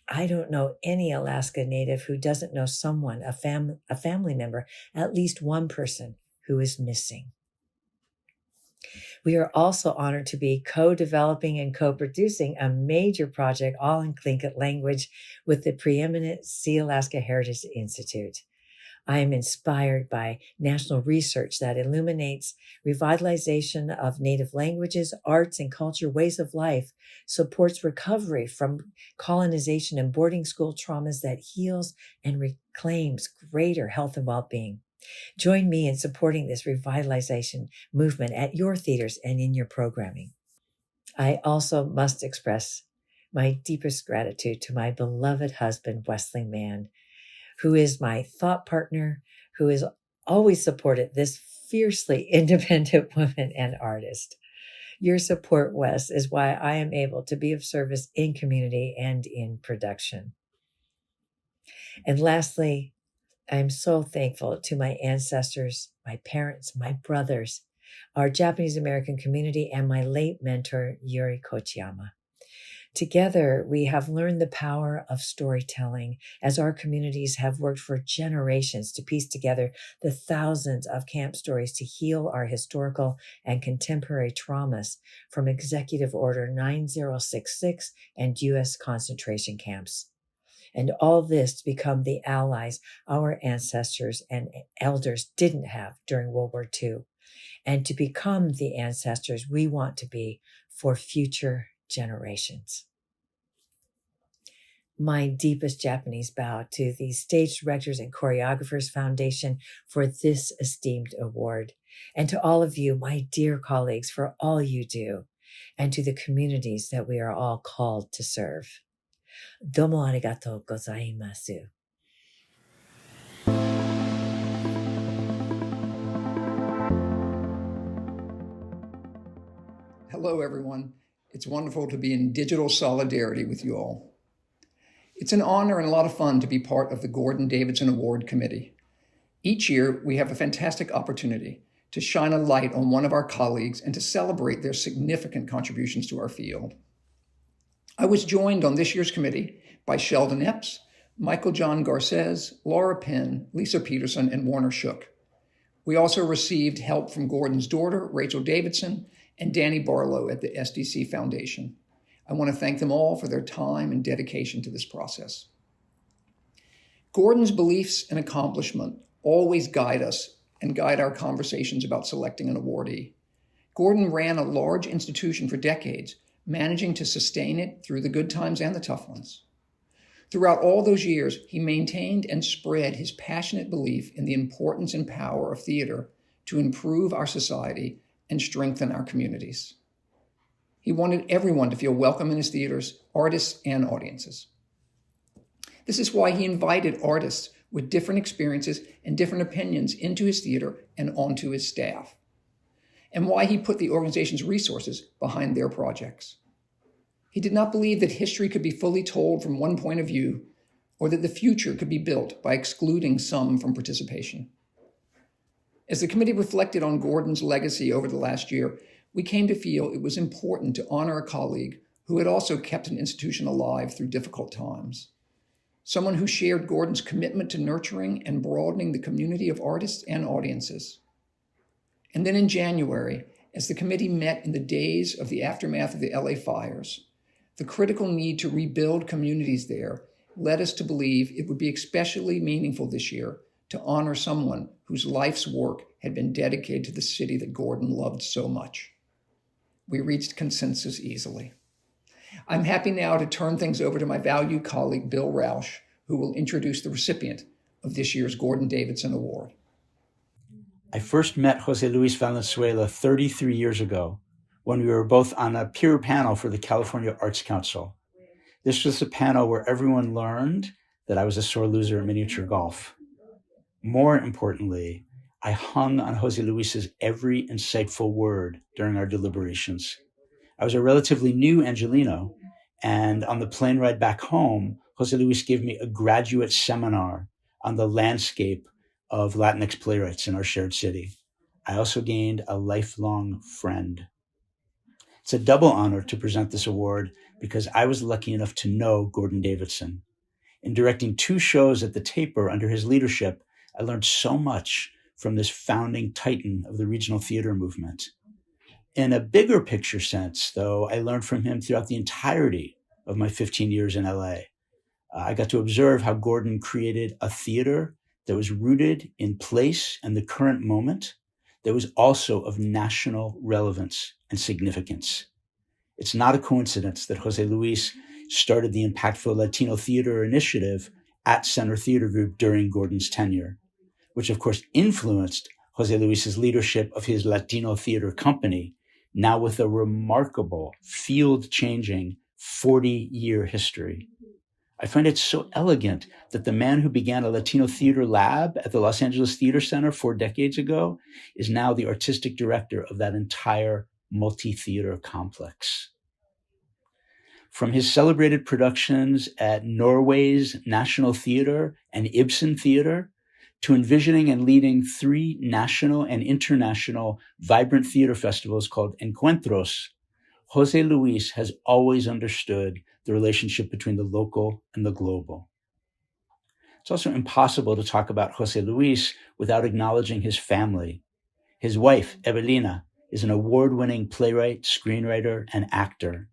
I don't know any Alaska Native who doesn't know someone, a family member, at least one person who is missing. We are also honored to be co-developing and co-producing a major project, all in Tlingit language, with the preeminent Sea-Alaska Heritage Institute. I am inspired by national research that illuminates revitalization of Native languages, arts and culture, ways of life, supports recovery from colonization and boarding school traumas, that heals and reclaims greater health and well-being. Join me in supporting this revitalization movement at your theaters and in your programming. I also must express my deepest gratitude to my beloved husband, Wesley Mann, who is my thought partner, who has always supported this fiercely independent woman and artist. Your support, Wes, is why I am able to be of service in community and in production. And lastly, I'm so thankful to my ancestors, my parents, my brothers, our Japanese American community, and my late mentor, Yuri Kochiyama. Together, we have learned the power of storytelling as our communities have worked for generations to piece together the thousands of camp stories to heal our historical and contemporary traumas from Executive Order 9066 and U.S. concentration camps. And all this to become the allies our ancestors and elders didn't have during World War II, and to become the ancestors we want to be for future generations. My deepest Japanese bow to the Stage Directors and Choreographers Foundation for this esteemed award, and to all of you, my dear colleagues, for all you do, and to the communities that we are all called to serve. Domo arigatou gozaimasu. Hello, everyone. It's wonderful to be in digital solidarity with you all. It's an honor and a lot of fun to be part of the Gordon Davidson Award Committee. Each year, we have a fantastic opportunity to shine a light on one of our colleagues and to celebrate their significant contributions to our field. I was joined on this year's committee by Sheldon Epps, Michael John Garces, Laura Penn, Lisa Peterson, and Warner Shook. We also received help from Gordon's daughter, Rachel Davidson, and Danny Barlow at the SDC Foundation. I want to thank them all for their time and dedication to this process. Gordon's beliefs and accomplishment always guide us and guide our conversations about selecting an awardee. Gordon ran a large institution for decades, managing to sustain it through the good times and the tough ones. Throughout all those years, he maintained and spread his passionate belief in the importance and power of theater to improve our society and strengthen our communities. He wanted everyone to feel welcome in his theaters, artists and audiences. This is why he invited artists with different experiences and different opinions into his theater and onto his staff, and why he put the organization's resources behind their projects. He did not believe that history could be fully told from one point of view, or that the future could be built by excluding some from participation. As the committee reflected on Gordon's legacy over the last year, we came to feel it was important to honor a colleague who had also kept an institution alive through difficult times. Someone who shared Gordon's commitment to nurturing and broadening the community of artists and audiences. And then in January, as the committee met in the days of the aftermath of the LA fires, the critical need to rebuild communities there led us to believe it would be especially meaningful this year to honor someone whose life's work had been dedicated to the city that Gordon loved so much. We reached consensus easily. I'm happy now to turn things over to my valued colleague, Bill Rausch, who will introduce the recipient of this year's Gordon Davidson Award. I first met José Luis Valenzuela 33 years ago when we were both on a peer panel for the California Arts Council. This was a panel where everyone learned that I was a sore loser at miniature golf. More importantly, I hung on Jose Luis's every insightful word during our deliberations. I was a relatively new Angelino, and on the plane ride back home, Jose Luis gave me a graduate seminar on the landscape of Latinx playwrights in our shared city. I also gained a lifelong friend. It's a double honor to present this award because I was lucky enough to know Gordon Davidson. In directing 2 shows at the Taper under his leadership, I learned so much from this founding titan of the regional theater movement. In a bigger picture sense, though, I learned from him throughout the entirety of my 15 years in LA. I got to observe how Gordon created a theater that was rooted in place and the current moment, that was also of national relevance and significance. It's not a coincidence that Jose Luis started the impactful Latino Theater Initiative at Center Theater Group during Gordon's tenure, which of course influenced Jose Luis's leadership of his Latino Theater Company, now with a remarkable, field-changing 40-year history. I find it so elegant that the man who began a Latino theater lab at the Los Angeles Theater Center 4 decades ago is now the artistic director of that entire multi-theater complex. From his celebrated productions at Norway's National Theater and Ibsen Theater, to envisioning and leading 3 national and international vibrant theater festivals called Encuentros, Jose Luis has always understood the relationship between the local and the global. It's also impossible to talk about Jose Luis without acknowledging his family. His wife, Evelina, is an award-winning playwright, screenwriter, and actor.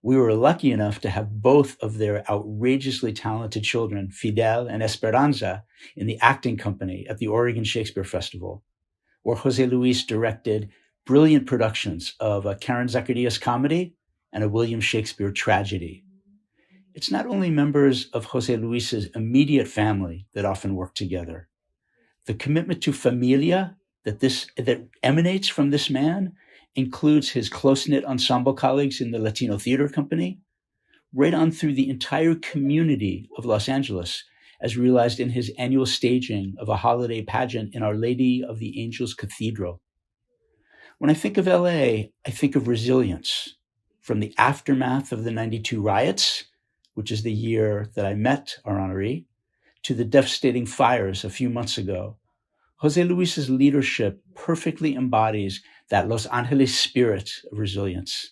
We were lucky enough to have both of their outrageously talented children, Fidel and Esperanza, in the acting company at the Oregon Shakespeare Festival, where Jose Luis directed brilliant productions of a Karen Zacharias comedy and a William Shakespeare tragedy. It's not only members of Jose Luis's immediate family that often work together. The commitment to familia that emanates from this man includes his close-knit ensemble colleagues in the Latino Theater Company, right on through the entire community of Los Angeles, as realized in his annual staging of a holiday pageant in Our Lady of the Angels Cathedral. When I think of LA, I think of resilience. From the aftermath of the 92 riots, which is the year that I met our honoree, to the devastating fires a few months ago, Jose Luis's leadership perfectly embodies that Los Angeles spirit of resilience.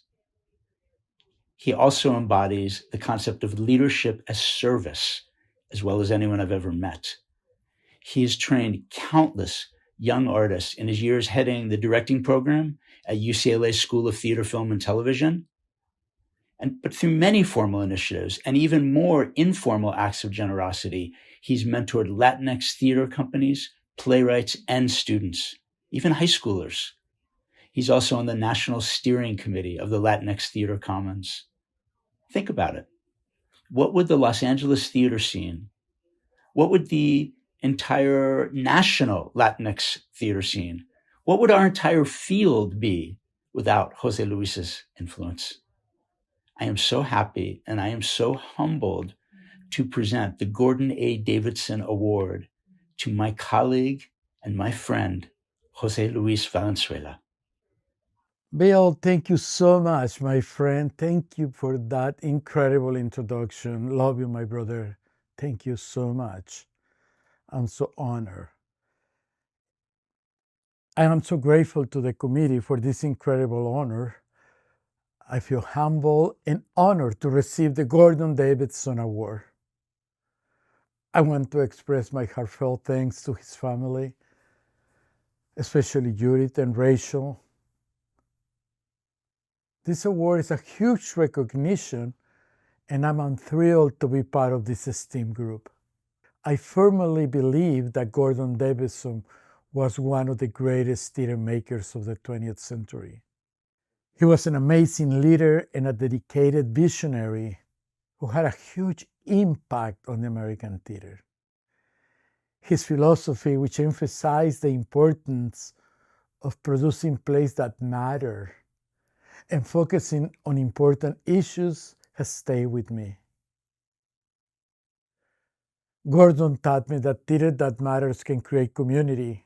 He also embodies the concept of leadership as service, as well as anyone I've ever met. He has trained countless young artists in his years heading the directing program at UCLA School of Theater, Film, and Television. But through many formal initiatives and even more informal acts of generosity, he's mentored Latinx theater companies, playwrights, and students, even high schoolers. He's also on the National Steering Committee of the Latinx Theater Commons. Think about it. What would the Los Angeles theater scene, what would the entire national Latinx theater scene, what would our entire field be without Jose Luis's influence? I am so happy and I am so humbled to present the Gordon A. Davidson Award to my colleague and my friend, Jose Luis Valenzuela. Bill, thank you so much, my friend. Thank you for that incredible introduction. Love you, my brother. Thank you so much. I'm so honored. I am so grateful to the committee for this incredible honor. I feel humble and honored to receive the Gordon Davidson Award. I want to express my heartfelt thanks to his family, especially Judith and Rachel. This award is a huge recognition, and I'm thrilled to be part of this esteemed group. I firmly believe that Gordon Davidson was one of the greatest theater makers of the 20th century. He was an amazing leader and a dedicated visionary who had a huge impact on the American theater. His philosophy, which emphasized the importance of producing plays that matter and focusing on important issues, has stayed with me. Gordon taught me that theater that matters can create community,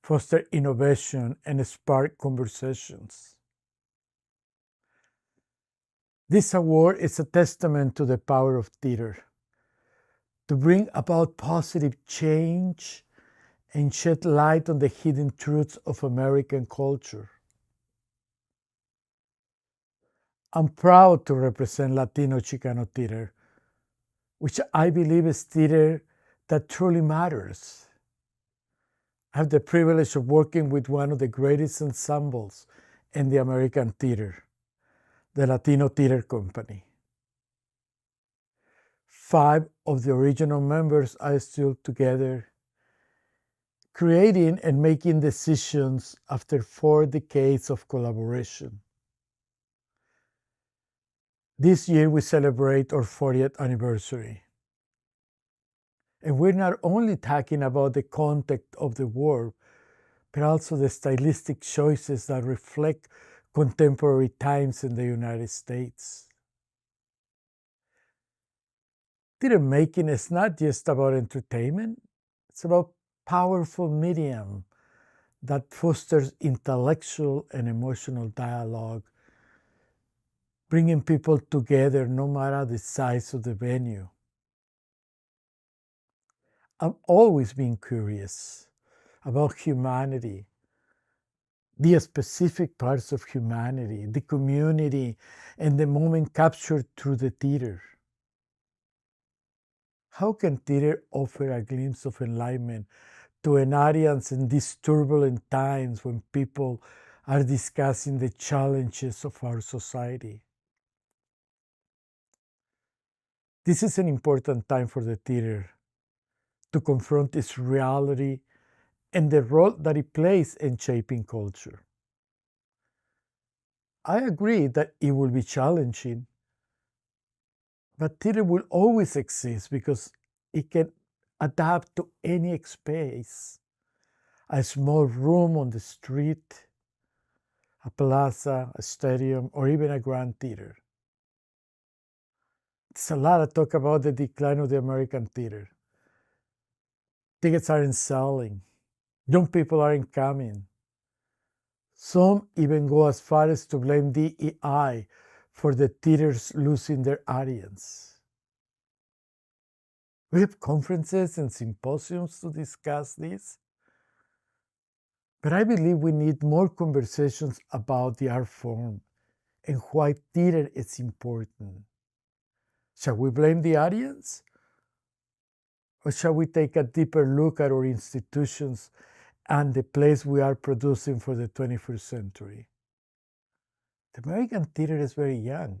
foster innovation, and spark conversations. This award is a testament to the power of theater, to bring about positive change and shed light on the hidden truths of American culture. I'm proud to represent Latino Chicano theater, which I believe is theater that truly matters. I have the privilege of working with one of the greatest ensembles in the American theater, the Latino Theater Company. 5 of the original members are still together, creating and making decisions after 4 decades of collaboration. This year we celebrate our 40th anniversary. And we're not only talking about the content of the work, but also the stylistic choices that reflect contemporary times in the United States. Theater making is not just about entertainment, it's about powerful medium that fosters intellectual and emotional dialogue, bringing people together no matter the size of the venue. I've always been curious about humanity, the specific parts of humanity, the community, and the moment captured through the theater. How can theater offer a glimpse of enlightenment to an audience in these turbulent times when people are discussing the challenges of our society? This is an important time for the theater to confront its reality and the role that it plays in shaping culture. I agree that it will be challenging, but theater will always exist because it can adapt to any space, a small room on the street, a plaza, a stadium, or even a grand theater. There's a lot of talk about the decline of the American theater. Tickets aren't selling. Young people aren't coming. Some even go as far as to blame DEI for the theaters losing their audience. We have conferences and symposiums to discuss this, but I believe we need more conversations about the art form and why theater is important. Shall we blame the audience? Or shall we take a deeper look at our institutions and the place we are producing for the 21st century? The American theater is very young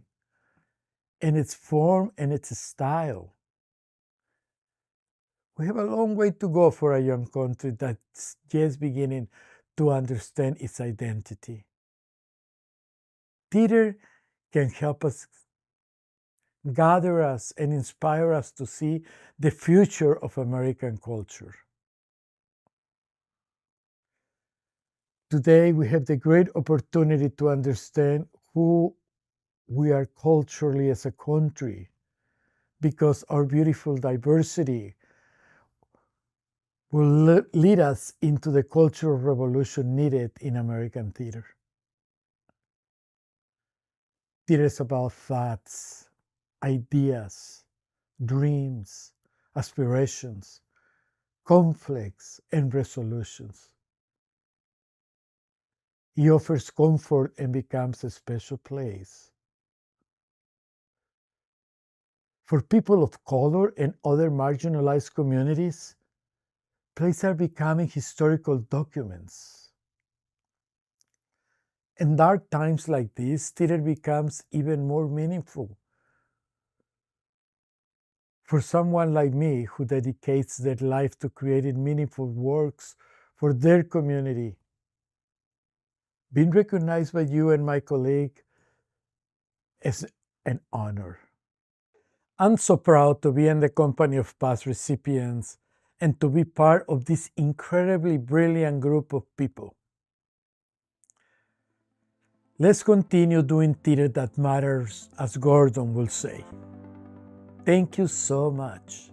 in its form and its style. We have a long way to go for a young country that's just beginning to understand its identity. Theater can help us, gather us, and inspire us to see the future of American culture. Today, we have the great opportunity to understand who we are culturally as a country, because our beautiful diversity will lead us into the cultural revolution needed in American theater. Theater is about thoughts, ideas, dreams, aspirations, conflicts, and resolutions. It offers comfort and becomes a special place. For people of color and other marginalized communities, plays are becoming historical documents. In dark times like this, theater becomes even more meaningful. For someone like me who dedicates their life to creating meaningful works for their community, being recognized by you and my colleague is an honor. I'm so proud to be in the company of past recipients and to be part of this incredibly brilliant group of people. Let's continue doing theater that matters, as Gordon will say. Thank you so much.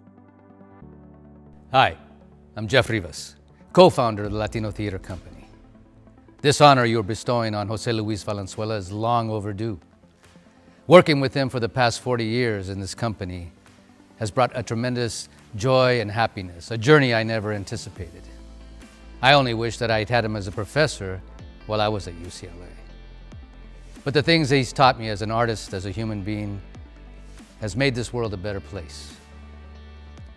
Hi, I'm Jeff Rivas, co-founder of the Latino Theater Company. This honor you're bestowing on José Luis Valenzuela is long overdue. Working with him for the past 40 years in this company has brought a tremendous joy and happiness, a journey I never anticipated. I only wish that I'd had him as a professor while I was at UCLA. But the things that he's taught me as an artist, as a human being, has made this world a better place.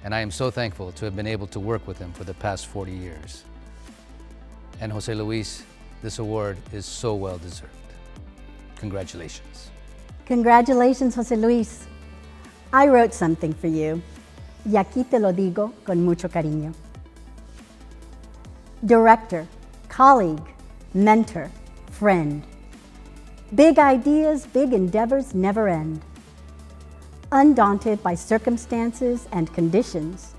And I am so thankful to have been able to work with him for the past 40 years. And José Luis, this award is so well deserved. Congratulations. Congratulations, José Luis. I wrote something for you, y aquí te lo digo con mucho cariño. Director, colleague, mentor, friend. Big ideas, big endeavors never end. Undaunted by circumstances and conditions,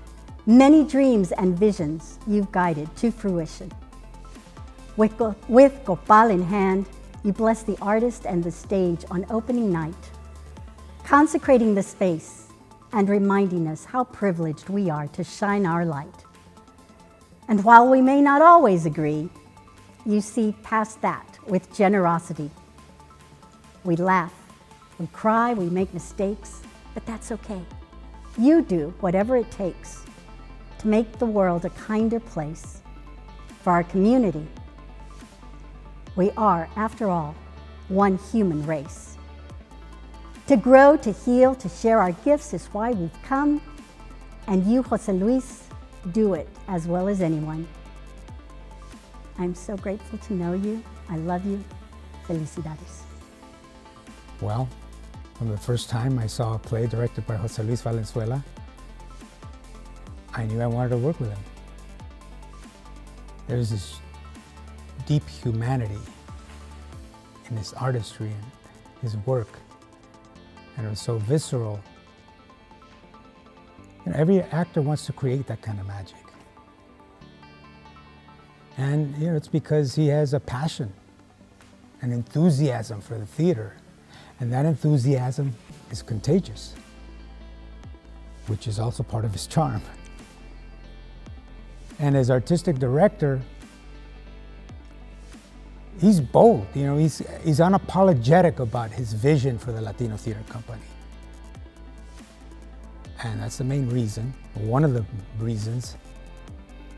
many dreams and visions you've guided to fruition. With copal in hand, you bless the artist and the stage on opening night, consecrating the space and reminding us how privileged we are to shine our light. And while we may not always agree, you see past that with generosity. We laugh, we cry, we make mistakes, but that's okay. You do whatever it takes to make the world a kinder place for our community. We are, after all, one human race. To grow, to heal, to share our gifts is why we've come, and you, José Luis, do it as well as anyone. I'm so grateful to know you. I love you. Felicidades. Well, from the first time I saw a play directed by José Luis Valenzuela, I knew I wanted to work with him. There's this deep humanity in his artistry and his work, and it was so visceral. You know, every actor wants to create that kind of magic. And you know, it's because he has a passion, an enthusiasm for the theater. And that enthusiasm is contagious, which is also part of his charm. And as artistic director, he's bold, you know, he's unapologetic about his vision for the Latino Theater Company. And that's the main reason, one of the reasons,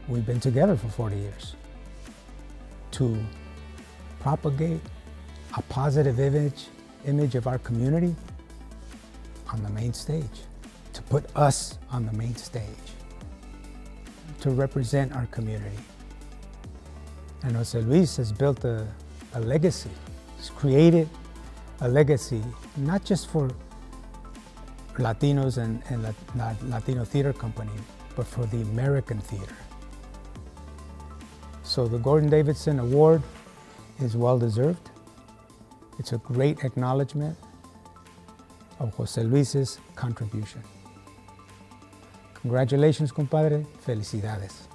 we've been together for 40 years. To propagate a positive image of our community on the main stage, to put us on the main stage, to represent our community. And José Luis has built a legacy. He's created a legacy, not just for Latinos and Latino Theater Company, but for the American theater. So the Gordon Davidson Award is well deserved. It's a great acknowledgement of José Luis's contribution. Congratulations, compadre. Felicidades.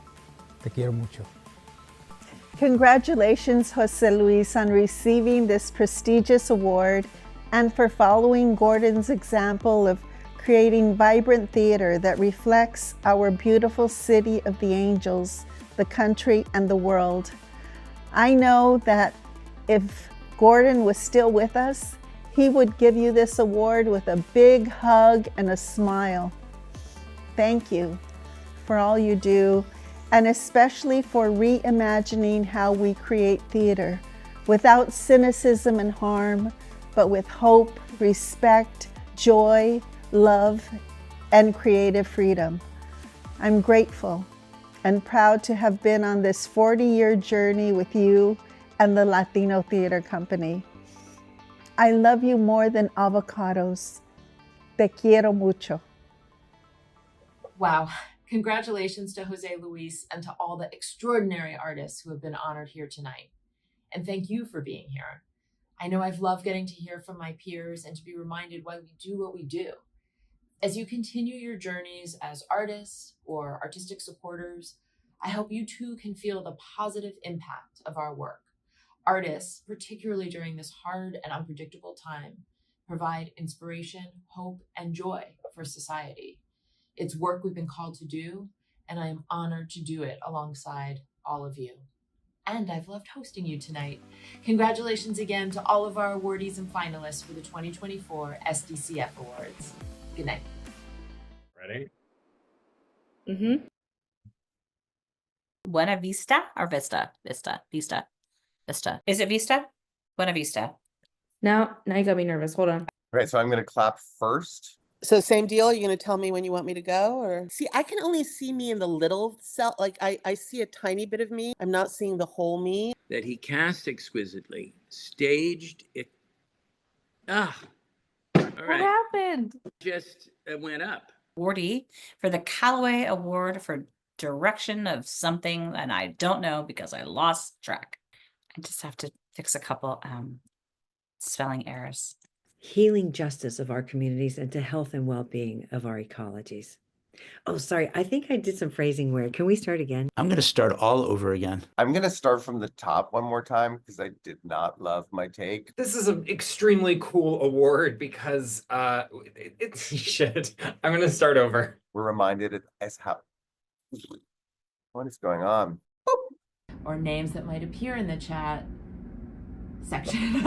Te quiero mucho. Congratulations, José Luis, on receiving this prestigious award and for following Gordon's example of creating vibrant theater that reflects our beautiful city of the angels, the country, and the world. I know that if Gordon was still with us, he would give you this award with a big hug and a smile. Thank you for all you do, and especially for reimagining how we create theater without cynicism and harm, but with hope, respect, joy, love, and creative freedom. I'm grateful and proud to have been on this 40-year journey with you and the Latino Theater Company. I love you more than avocados. Te quiero mucho. Wow. Congratulations to José Luis and to all the extraordinary artists who have been honored here tonight. And thank you for being here. I know I've loved getting to hear from my peers and to be reminded why we do what we do. As you continue your journeys as artists or artistic supporters, I hope you too can feel the positive impact of our work. Artists, particularly during this hard and unpredictable time, provide inspiration, hope, and joy for society. It's work we've been called to do, and I am honored to do it alongside all of you. And I've loved hosting you tonight. Congratulations again to all of our awardees and finalists for the 2024 SDCF Awards. Good night. Ready? Mm-hmm. Buena Vista or Vista? Vista. Is it Vista? Buena Vista. Now you got me nervous. Hold on. All right, so I'm going to clap first. So same deal. Are you going to tell me when you want me to go, or see? I can only see me in the little cell. Like I see a tiny bit of me. I'm not seeing the whole me. That he cast exquisitely, staged it. All What right. happened? Just went up. Awardee for the Callaway Award for direction of something, and I don't know because I lost track. I just have to fix a couple spelling errors. Healing justice of our communities and to health and well-being of our ecologies. Oh, sorry, I think I did some phrasing weird. Can we start again? I'm going to start all over again. I'm going to start from the top one more time because I did not love my take. This is an extremely cool award because it's shit. I'm going to start over. We're reminded as how... What is going on? Or names that might appear in the chat section.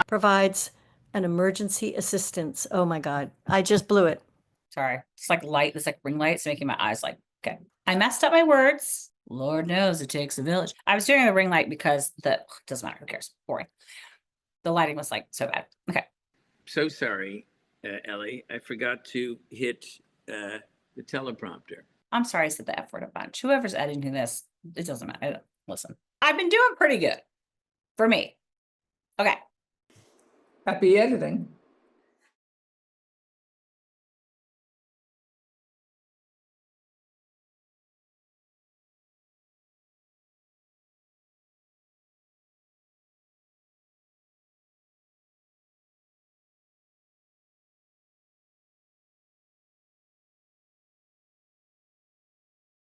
Provides an emergency assistance. Oh my God, I just blew it. Sorry, it's like light. It's like ring light. It's making my eyes like, okay. I messed up my words. Lord knows it takes a village. I was doing a ring light because doesn't matter. Who cares? Boring. The lighting was like so bad. Okay. So sorry, Ellie. I forgot to hit the teleprompter. I'm sorry I said the F word a bunch. Whoever's editing this, it doesn't matter. Listen, I've been doing pretty good for me. Okay. Happy editing.